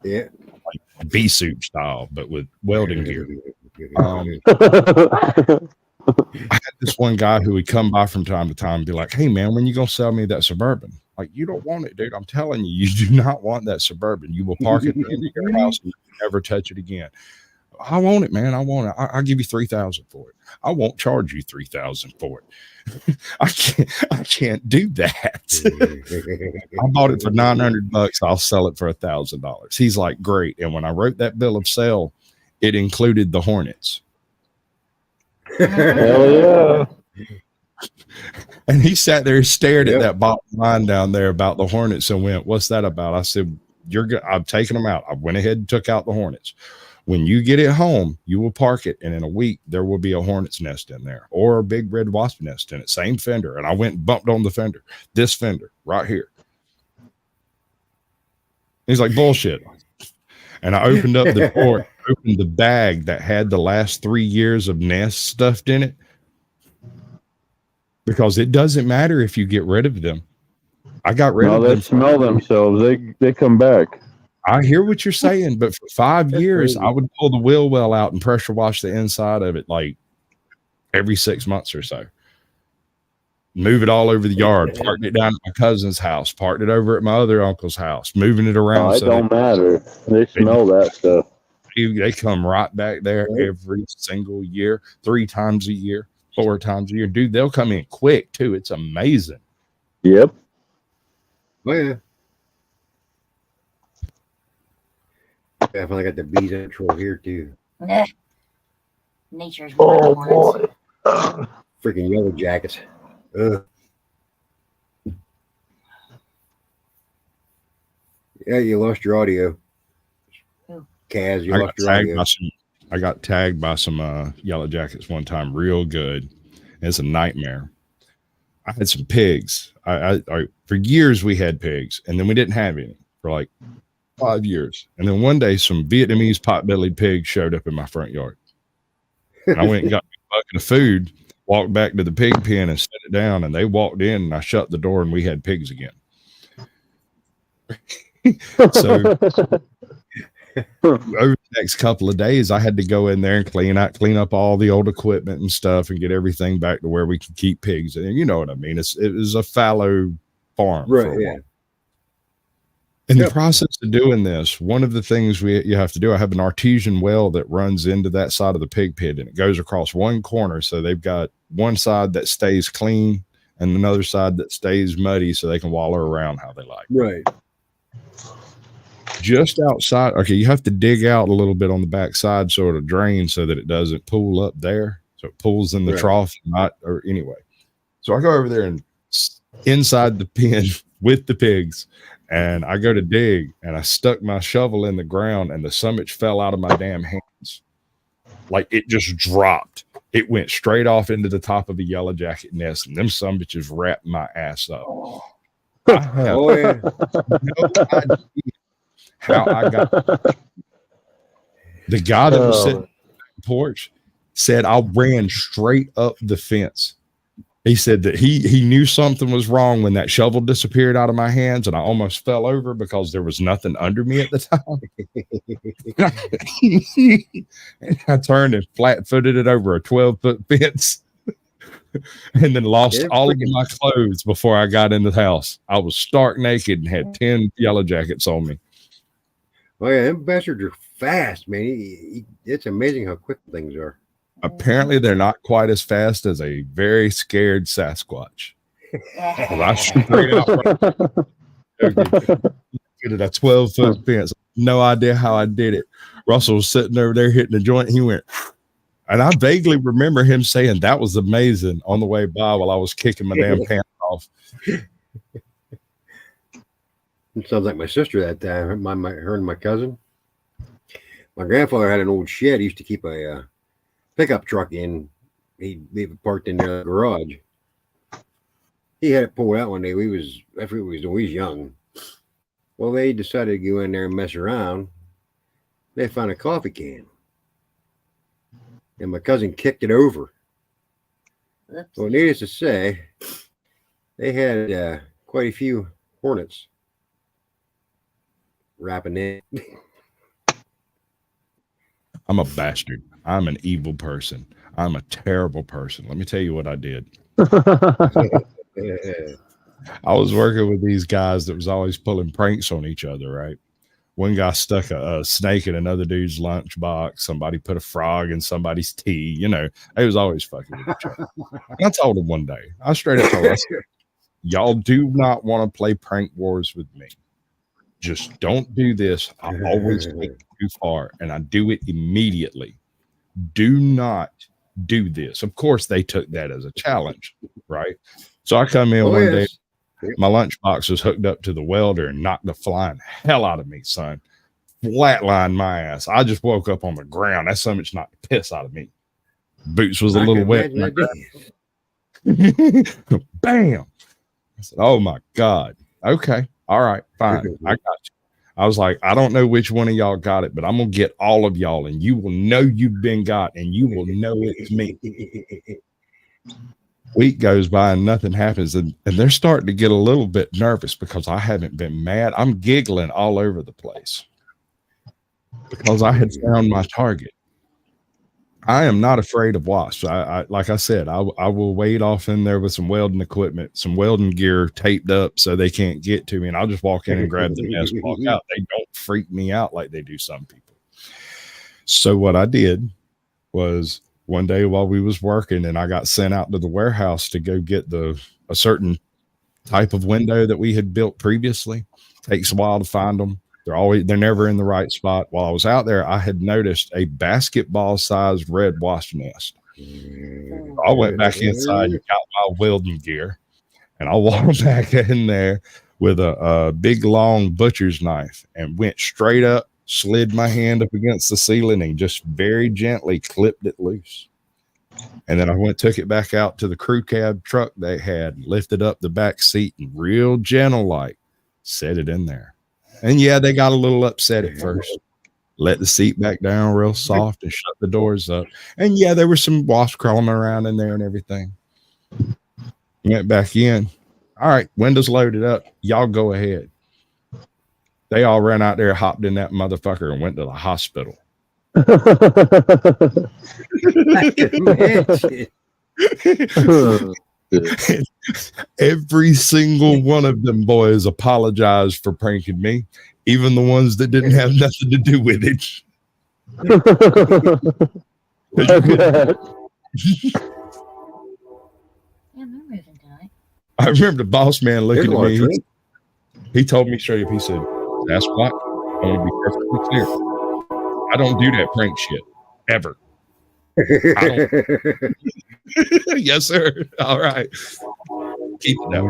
Yeah. Like V-suit style, but with welding gear. I had this one guy who would come by from time to time and be like, "Hey man, when you gonna sell me that Suburban?" Like, you don't want it, dude. I'm telling you, you do not want that Suburban. You will park it in your house and never touch it again. I want it, man. I want it. I'll give you $3,000 for it. I won't charge you $3,000 for it. I can't do that. I bought it for $900. I'll sell it for $1,000. He's like, great. And when I wrote that bill of sale, it included the Hornets. Hell yeah. And he sat there and stared at that bottom line down there about the Hornets and went, "What's that about?" I said, "You're good. I've taken them out. I went ahead and took out the Hornets. When you get it home, you will park it, and in a week there will be a hornet's nest in there or a big red wasp nest in it. Same fender." And I went and bumped on the fender. This fender right here. He's like, "Bullshit." And I opened up the door, opened the bag that had the last 3 years of nest stuffed in it. Because it doesn't matter if you get rid of them. I got rid of them. They smell themselves. They come back. I hear what you're saying, but for 5 years, I would pull the wheel well out and pressure wash the inside of it like every 6 months or so. Move it all over the yard, parked it down at my cousin's house, parked it over at my other uncle's house, moving it around. It don't matter. They smell that stuff. They come right back there every single year, 3 times a year, 4 times a year. Dude, they'll come in quick too. It's amazing. Yep. Oh, yeah. I finally got the bees in control here too. Nah. Nature's Hornets. Freaking yellow jackets. Yeah, you lost your audio. Who? Kaz, you lost your audio. I got tagged by some yellow jackets one time, real good. It's a nightmare. I had some pigs. I for years we had pigs, and then we didn't have any for like 5 years. And then one day, some Vietnamese pot-bellied pigs showed up in my front yard. And I went and got a bucket of food, walked back to the pig pen and set it down, and they walked in, and I shut the door, and we had pigs again. So over the next couple of days, I had to go in there and clean up all the old equipment and stuff and get everything back to where we could keep pigs. And you know what I mean? It was a fallow farm. Right, yeah. In the process of doing this, one of the things you have to do, I have an artesian well that runs into that side of the pig pit, and it goes across one corner. So they've got one side that stays clean and another side that stays muddy so they can wallow around how they like. Right. Just outside, okay, you have to dig out a little bit on the back side so it'll drain so that it doesn't pool up there. So it pools in the trough, anyway. So I go over there and inside the pen with the pigs, and I go to dig, and I stuck my shovel in the ground, and the summit fell out of my damn hands. Like it just dropped. It went straight off into the top of the yellow jacket nest, and them summits wrapped my ass up. I have no idea how I got the guy that was sitting on the porch said I ran straight up the fence. He said that he knew something was wrong when that shovel disappeared out of my hands, and I almost fell over because there was nothing under me at the time. And I turned and flat-footed it over a 12-foot fence and then lost all of my clothes before I got in the house. I was stark naked and had 10 yellow jackets on me. Oh, yeah, them bastards are fast, man. It's amazing how quick things are. Apparently, they're not quite as fast as a very scared Sasquatch. I straight out at a 12-foot fence. No idea how I did it. Russell was sitting over there hitting the joint. He went, and I vaguely remember him saying that was amazing on the way by while I was kicking my damn pants off. It sounds like my sister that time. Her and my cousin. My grandfather had an old shed. He used to keep a pickup truck in. He'd leave it parked in the garage. He had it pulled out one day. We was young. Well, they decided to go in there and mess around. They found a coffee can. And my cousin kicked it over. Oops. Well, needless to say, they had quite a few hornets wrapping in. I'm a bastard. I'm an evil person. I'm a terrible person. Let me tell you what I did. I was working with these guys that was always pulling pranks on each other, right? One guy stuck a snake in another dude's lunchbox. Somebody put a frog in somebody's tea. You know, they was always fucking with each other. I told him one day, I straight up told him, y'all do not want to play prank wars with me. Just don't do this. I always take it too far, and I do it immediately. Do not do this. Of course, they took that as a challenge, right? So I come in one day, my lunchbox was hooked up to the welder and knocked the flying hell out of me, son. Flatlined my ass. I just woke up on the ground. That something knocked the piss out of me. Boots was a little wet. Bam. I said, oh my God. Okay. All right, fine. I got you. I was like, I don't know which one of y'all got it, but I'm going to get all of y'all, and you will know you've been got, and you will know it's me. Week goes by and nothing happens, and they're starting to get a little bit nervous because I haven't been mad. I'm giggling all over the place because I had found my target. I am not afraid of wasps. I like I said, I will wade off in there with some welding equipment, some welding gear taped up so they can't get to me, and I'll just walk in and grab the nest and walk out. They don't freak me out like they do some people. So what I did was one day while we was working, and I got sent out to the warehouse to go get a certain type of window that we had built previously. Takes a while to find them. They're never in the right spot. While I was out there, I had noticed a basketball-sized red wasp nest. I went back inside and got my welding gear, and I walked back in there with a big long butcher's knife and went straight up, slid my hand up against the ceiling and just very gently clipped it loose. And then I took it back out to the crew cab truck they had, lifted up the back seat and real gentle like set it in there. And yeah, they got a little upset at first. Let the seat back down real soft and shut the doors up. And yeah, there were some wasps crawling around in there and everything. Went back in. All right, windows loaded up. Y'all go ahead. They all ran out there, hopped in that motherfucker, and went to the hospital. Every single one of them boys apologized for pranking me, even the ones that didn't have nothing to do with it. I remember the boss man looking at me. He told me straight up, he said, "That's what I want to be perfectly clear. I don't do that prank shit ever." Yes, sir. All right. Keep it that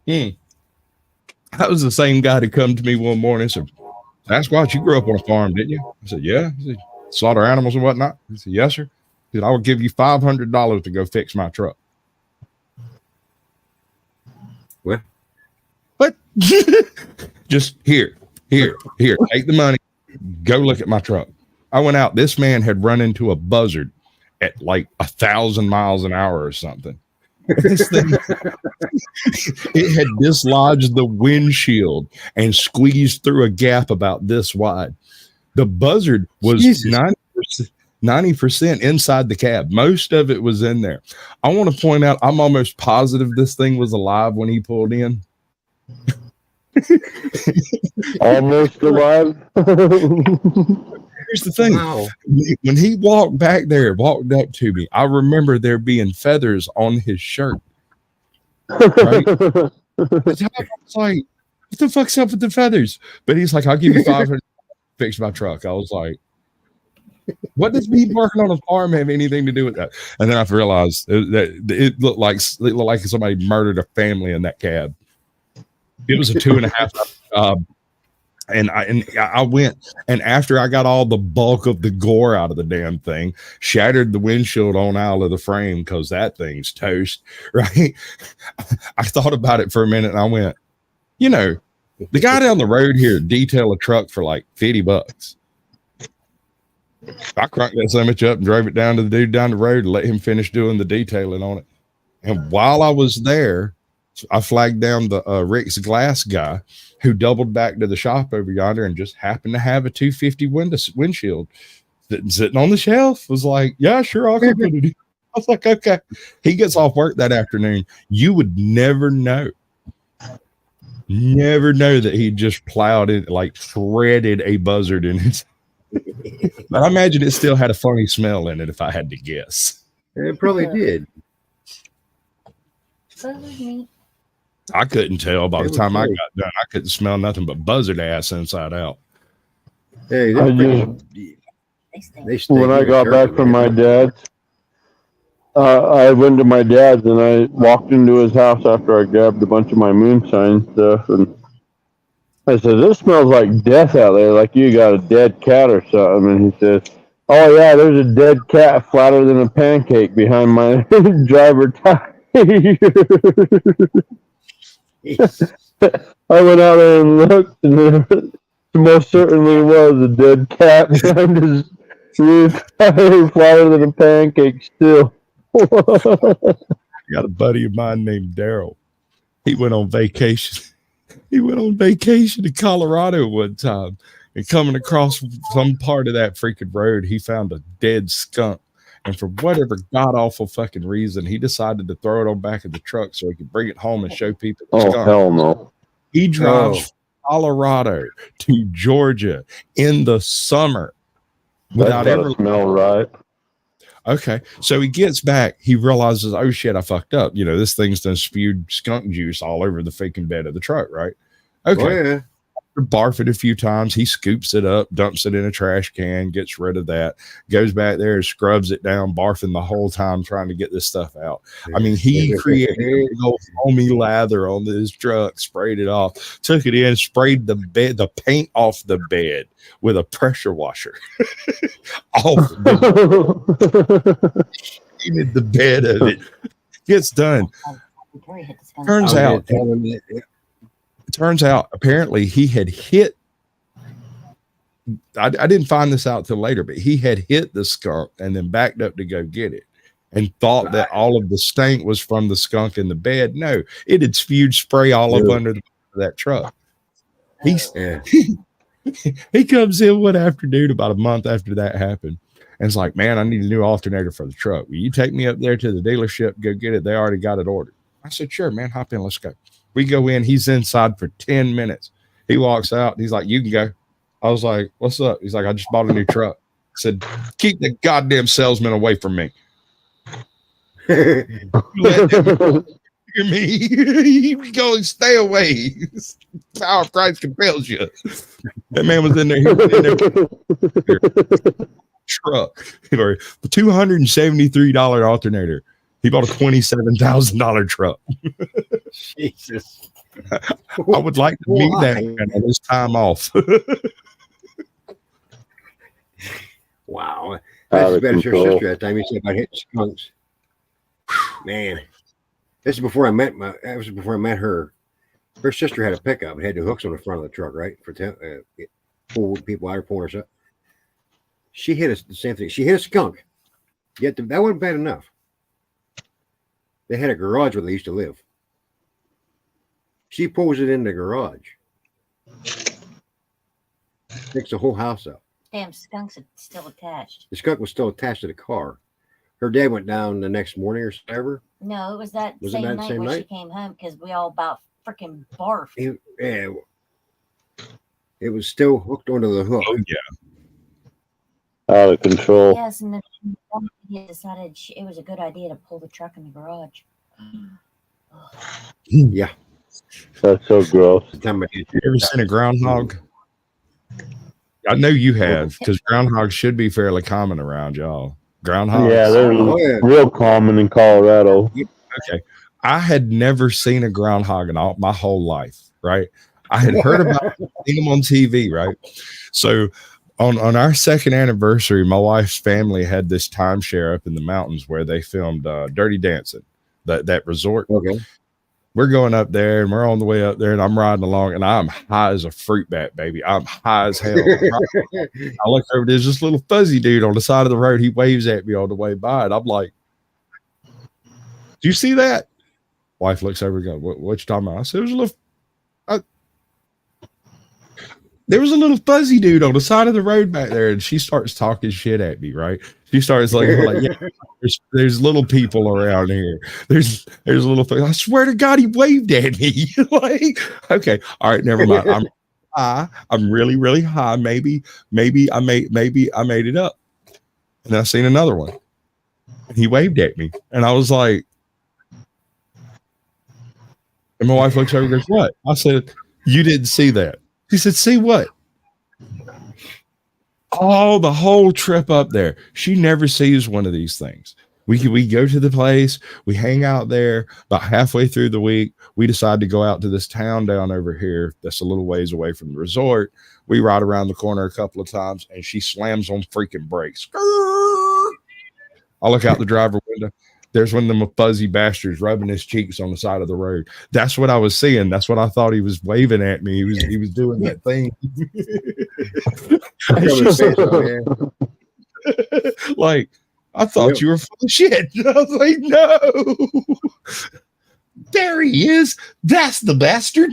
way. That was the same guy that come to me one morning and said, "Sasquatch, you grew up on a farm, didn't you?" I said, "Yeah." He said, "Slaughter animals and whatnot?" He said, "Yes, sir." He said, "I will give you $500 to go fix my truck." What? Just here, take the money, go look at my truck. I went out. This man had run into a buzzard at like 1,000 miles an hour or something. This thing, it had dislodged the windshield and squeezed through a gap about this wide. The buzzard was 90% inside the cab. Most of it was in there. I want to point out, I'm almost positive this thing was alive when he pulled in. Almost alive. Here's the thing. Wow. When he walked up to me, I remember there being feathers on his shirt. Right? I was like, what the fuck's up with the feathers? But he's like, "I'll give you $500 to fix my truck." I was like, what does me working on a farm have anything to do with that? And then I realized that it looked like somebody murdered a family in that cab. It was a 2.5 hour job. And I went, and after I got all the bulk of the gore out of the damn thing, shattered the windshield on out of the frame because that thing's toast, right? I thought about it for a minute and I went, you know, the guy down the road here detailed a truck for like $50. I cranked that sandwich up and drove it down to the dude down the road and let him finish doing the detailing on it. And while I was there, I flagged down the Rick's Glass guy who doubled back to the shop over yonder and just happened to have a 250 windshield sitting on the shelf. Was like, "Yeah, sure, I'll come put it in." I was like, "Okay." He gets off work that afternoon. You would never know that he just plowed it, like threaded a buzzard in his. But I imagine it still had a funny smell in it if I had to guess. It probably did. I couldn't tell by the time I got done. I couldn't smell nothing but buzzard ass inside out. Hey, when I got back from my dad's, I went to my dad's and I walked into his house after I grabbed a bunch of my moonshine stuff, and I said, "This smells like death out there, like you got a dead cat or something." And he says, "Oh yeah, there's a dead cat flatter than a pancake behind my driver tire." I went out there and looked, and there most certainly was a dead cat behind his roof tire, flatter than a pancake still. I got a buddy of mine named Daryl. He went on vacation. He went on vacation to Colorado one time, and coming across some part of that freaking road, he found a dead skunk. And for whatever god awful fucking reason, he decided to throw it on back of the truck so he could bring it home and show people. Oh, hell no. He drives from Colorado to Georgia in the summer without ever smell right. Okay. So he gets back, he realizes, oh shit, I fucked up. You know, this thing's done spewed skunk juice all over the freaking bed of the truck, right? Okay. Oh, yeah. barfed a few times. He scoops it up, dumps it in a trash can, gets rid of that, goes back there and scrubs it down, barfing the whole time trying to get this stuff out. I mean, he created a big old foamy lather on this truck, sprayed it off, took it in, sprayed the paint off the bed with a pressure washer. Off the bed of it. Gets done. Turns out apparently he had hit, I didn't find this out till later, but he had hit the skunk and then backed up to go get it and thought that all of the stank was from the skunk in the bed. No, it had spewed spray all up under that truck. He comes in one afternoon about a month after that happened and it's like, man, I need a new alternator for the truck. Will you take me up there to the dealership, go get it? They already got it ordered. I said, sure, man, hop in, let's go. We go in, he's inside for 10 minutes. He walks out, he's like, you can go. I was like, what's up? He's like, I just bought a new truck. I said, keep the goddamn salesman away from me. Let him hear me. You go and stay away. Power of Christ compels you. That man was in there. He was in there. Truck for the $273 alternator. He bought a $27,000 truck. Jesus. I would like to meet that man on his time off. Wow. That's better than your sister that time you said about hitting skunks. Man. This is before I met her. Her sister had a pickup. It had the hooks on the front of the truck, right? For pull people out or pulling herself. She hit the same thing. She hit a skunk. Yet that wasn't bad enough. They had a garage where they used to live. She pulls it in the garage. Picks the whole house up. Damn, skunks are still attached. The skunk was still attached to the car. Her dad went down the next morning or whatever. No, it was that same night when she came home because we all about freaking barfed. It was still hooked onto the hook. Oh, yeah. Out of control. Yes, and then he decided it was a good idea to pull the truck in the garage. Yeah. That's so gross. You ever seen a groundhog? I know you have, because groundhogs should be fairly common around y'all. Groundhogs? Yeah, they're real common in Colorado. Okay. I had never seen a groundhog in my whole life, right? I had heard about seen them on TV, right? So on our second anniversary, my wife's family had this timeshare up in the mountains where they filmed Dirty Dancing, that resort. Okay. We're going up there and we're on the way up there and I'm riding along and I'm high as a fruit bat, baby. I'm high as hell. I look over, there's this little fuzzy dude on the side of the road. He waves at me on the way by and I'm like, do you see that? Wife looks over and goes, what you talking about? I said, there was a little fuzzy dude on the side of the road back there, and she starts talking shit at me, right? She starts like yeah, there's little people around here. There's a little thing. I swear to God, he waved at me. Like, okay, all right, never mind. I'm high. I'm really, really high. Maybe I made it up. And I seen another one. And he waved at me. And I was like, and my wife looks over and goes, what? I said, you didn't see that. She said, see what? Oh, the whole trip up there. She never sees one of these things. We go to the place, we hang out there. About halfway through the week, we decide to go out to this town down over here that's a little ways away from the resort. We ride around the corner a couple of times, and she slams on freaking brakes. I look out the driver window. There's one of them fuzzy bastards rubbing his cheeks on the side of the road. That's what I was seeing. That's what I thought he was waving at me. He was doing that thing. Like, I thought you were full of shit. I was like, no. There he is. That's the bastard.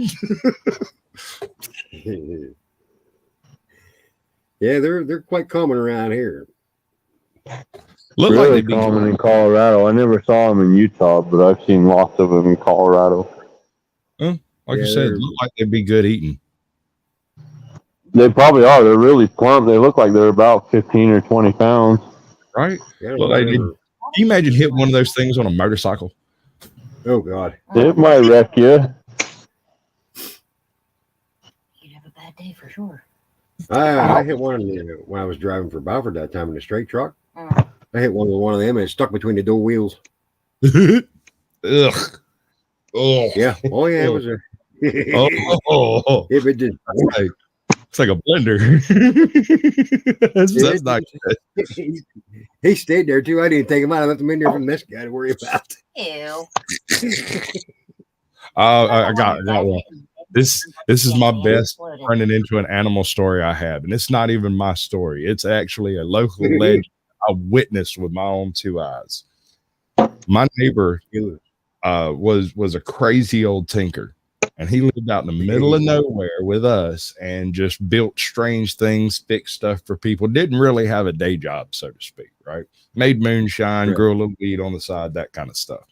Yeah, they're quite common around here. Look really like common in Colorado. I never saw them in Utah, but I've seen lots of them in Colorado. Like I said, look like they'd be good eating. They probably are. They're really plump. They look like they're about 15 or 20 pounds. Right? Yeah, can you imagine hitting one of those things on a motorcycle? Oh, God. It might wreck you. You'd have a bad day for sure. I hit one when I was driving for Balfour that time in a straight truck. I hit one of them and it stuck between the door wheels. Ugh. Oh. Yeah. Oh yeah, it was a if it did. It's like a blender. that's not good. He stayed there too. I didn't take him out. I left him in there from this guy to worry about. Ew. I got one. This is my best running into an animal story I have, and it's not even my story. It's actually a local legend I witnessed with my own two eyes. My neighbor was a crazy old tinker, and he lived out in the middle of nowhere with us and just built strange things, fixed stuff for people. Didn't really have a day job, so to speak, right? Made moonshine, grew a little weed on the side, that kind of stuff.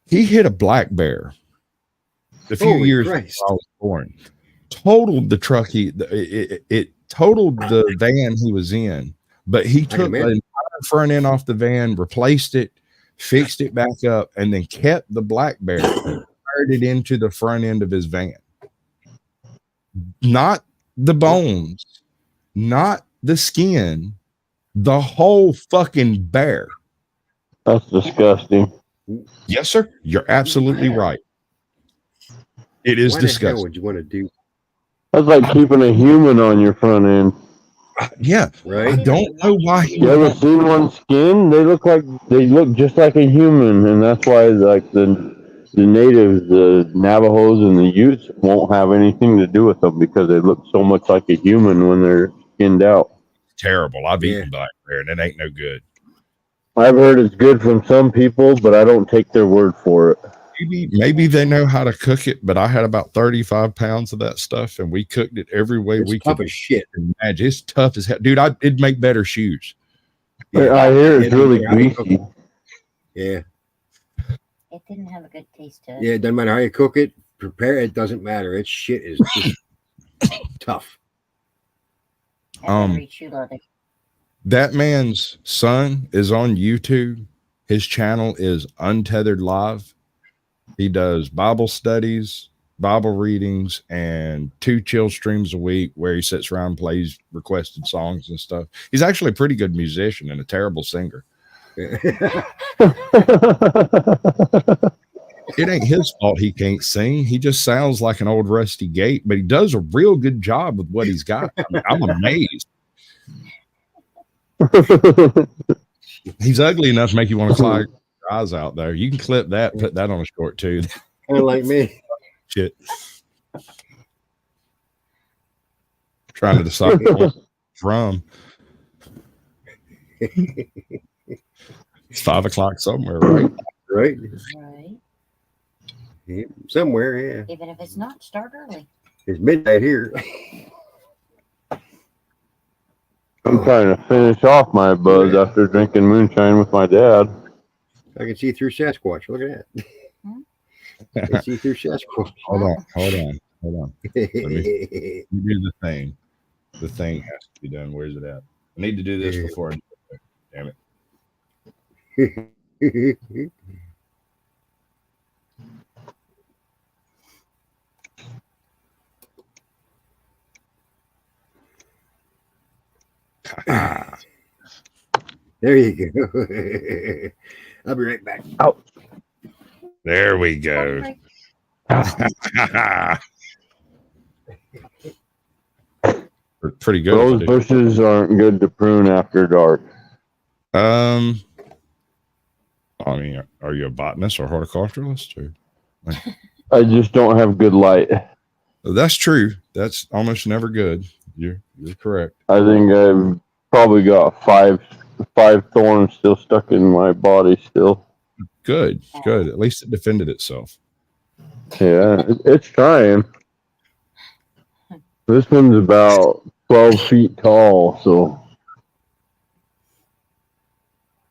He hit a black bear a few years before I was born. Totaled the truck. It totaled the van he was in, but he took the entire front end off the van, replaced it, fixed it back up, and then kept the black bear and fired it into the front end of his van. Not the bones, not the skin, the whole fucking bear. That's disgusting. Yes, sir. You're absolutely right. It is disgusting. What would you want to do? That's like keeping a human on your front end. Yeah, right. I don't know why. You ever seen one skin? They look just like a human, and that's why like the natives, the Navajos and the Utes won't have anything to do with them because they look so much like a human when they're skinned out. Terrible. I've eaten black bear, and it ain't no good. I've heard it's good from some people, but I don't take their word for it. Maybe they know how to cook it, but I had about 35 pounds of that stuff, and we cooked it every way we could. Tough as shit. Imagine. It's tough as hell. Dude, it'd make better shoes. Yeah, I hear it's really greasy. Yeah. It didn't have a good taste to it. Yeah, it doesn't matter how you cook it, prepare it, doesn't matter. Its shit is just tough. That man's son is on YouTube. His channel is Untethered Live. He does Bible studies, Bible readings, and 2 chill streams a week where he sits around and plays requested songs and stuff. He's actually a pretty good musician and a terrible singer. It ain't his fault he can't sing. He just sounds like an old rusty gate, but he does a real good job with what he's got. I'm amazed. He's ugly enough to make you want to cry your eyes out there. You can clip that, put that on a short too. Kind of like me. Shit. Trying to decide from. It's 5 o'clock somewhere, right? Right. Right. Yeah, somewhere, yeah. Even if it's not, start early. It's midnight here. I'm trying to finish off my buzz after drinking moonshine with my dad. I can see through Sasquatch. Look at that. I can see through Sasquatch. Hold on. Let me do the thing. The thing has to be done. Where's it at? I need to do this before I do it. Damn it. There you go. I'll be right back. Oh, there we go. Pretty good. Those bushes aren't good to prune after dark. I mean, are you a botanist or horticulturalist? Or I just don't have good light. That's true. That's almost never good. You're correct. I think I've probably got five thorns still stuck in my body still. Good. At least it defended itself. Yeah, it's trying. This one's about 12 feet tall, so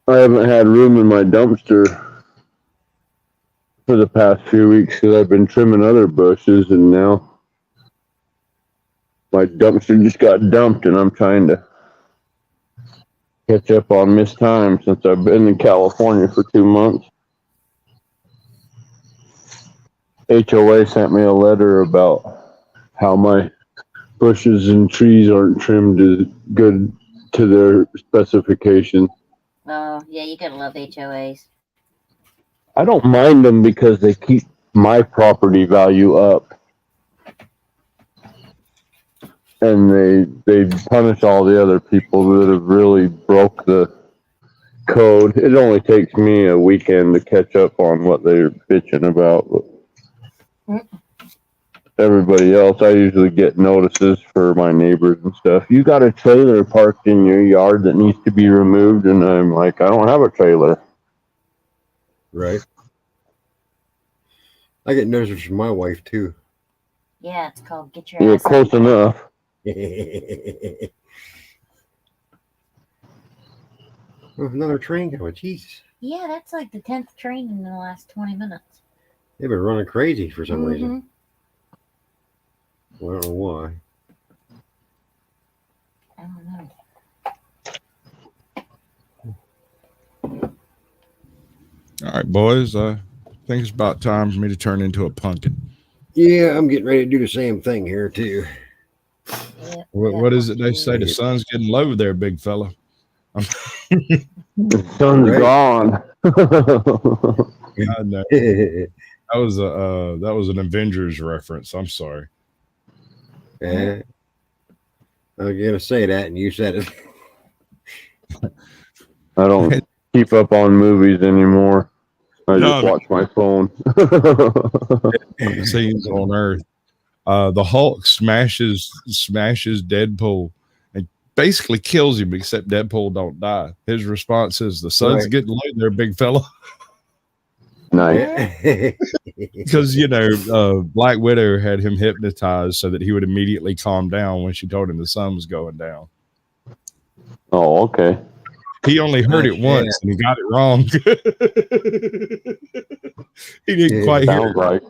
I haven't had room in my dumpster for the past few weeks because I've been trimming other bushes, and now my dumpster just got dumped, and I'm trying to catch up on missed time since I've been in California for 2 months. HOA sent me a letter about how my bushes and trees aren't trimmed good to their specifications. Oh, yeah, you gotta love HOAs. I don't mind them because they keep my property value up, and they punish all the other people that have really broke the code. It only takes me a weekend to catch up on what they're bitching about. But everybody else, I usually get notices for my neighbors and stuff. You got a trailer parked in your yard that needs to be removed, and I'm like, I don't have a trailer. Right. I get notices from my wife too. Yeah, it's called Get Your You're Ass close Up. enough. Oh, another train coming. Jeez. Yeah, that's like the 10th train in the last 20 minutes. They've been running crazy for some reason. Mhm. Well, I don't know why. I don't know. All right, boys. I think it's about time for me to turn into a pumpkin. Yeah, I'm getting ready to do the same thing here too. Yep, What is it they say? The sun's getting low there, big fella. The sun's Right. gone. I know. That was an Avengers reference. I'm sorry. Yeah. I was gonna say that, and you said it. I don't keep up on movies anymore. I just watch my phone. Scenes on Earth. The Hulk smashes Deadpool and basically kills him, except Deadpool don't die. His response is, "The sun's getting low there, big fella." Nice. Because Black Widow had him hypnotized so that he would immediately calm down when she told him the sun was going down. Oh, okay. He only heard it once and he got it wrong. He didn't quite hear it. Like.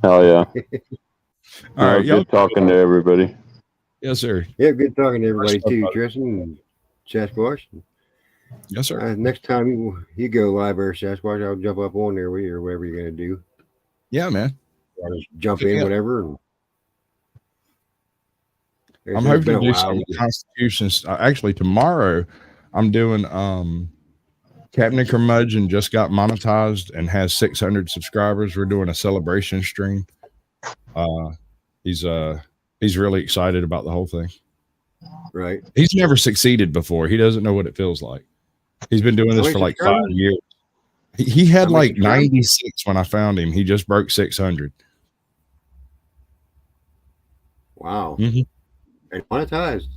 Hell yeah. All right, good talking to everybody. Yes, sir. Yeah, good talking to everybody too, Tristan and Sasquatch. Yes, sir. Next time you go live there, Sasquatch, I'll jump up on there with you or whatever you're gonna do. Yeah, man. I'll just jump in, whatever. And I'm hoping to do some Constitutions. Actually, tomorrow I'm doing Captain Curmudgeon just got monetized and has 600 subscribers. We're doing a celebration stream. He's really excited about the whole thing. Right. He's never succeeded before. He doesn't know what it feels like. He's been doing this for like 5 years. He had like 96 when I found him. He just broke 600. Wow. Mm-hmm. And monetized.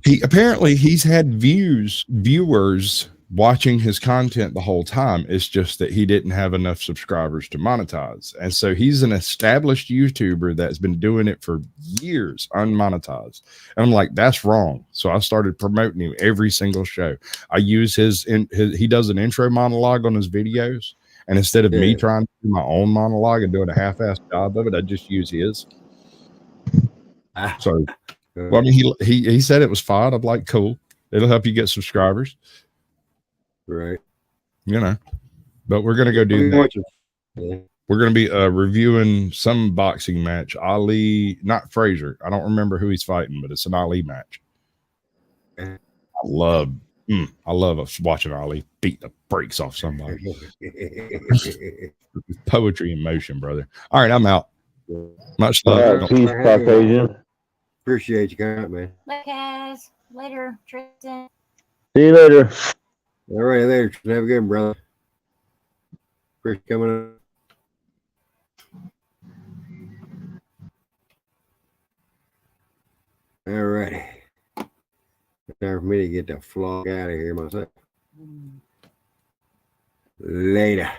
He's had viewers watching his content the whole time. It's just that he didn't have enough subscribers to monetize. And so he's an established YouTuber that's been doing it for years, unmonetized. And I'm like, that's wrong. So I started promoting him every single show. I use he does an intro monologue on his videos. And instead of me trying to do my own monologue and doing a half-assed job of it, I just use his. So, well, I mean, he said it was fine. I'm like, cool. It'll help you get subscribers. Right. But we're going to go do that. Yeah. We're going to be reviewing some boxing match. Ali, not Frazier. I don't remember who he's fighting, but it's an Ali match. I love watching Ali beat the brakes off somebody. Poetry in motion, brother. All right, I'm out. Much love. Peace, Caucasian. Appreciate you coming, man. Bye, guys. Later, Tristan. See you later. All right, later. Have a good one, brother. Appreciate coming up. All righty. Time for me to get the flog out of here myself. Later.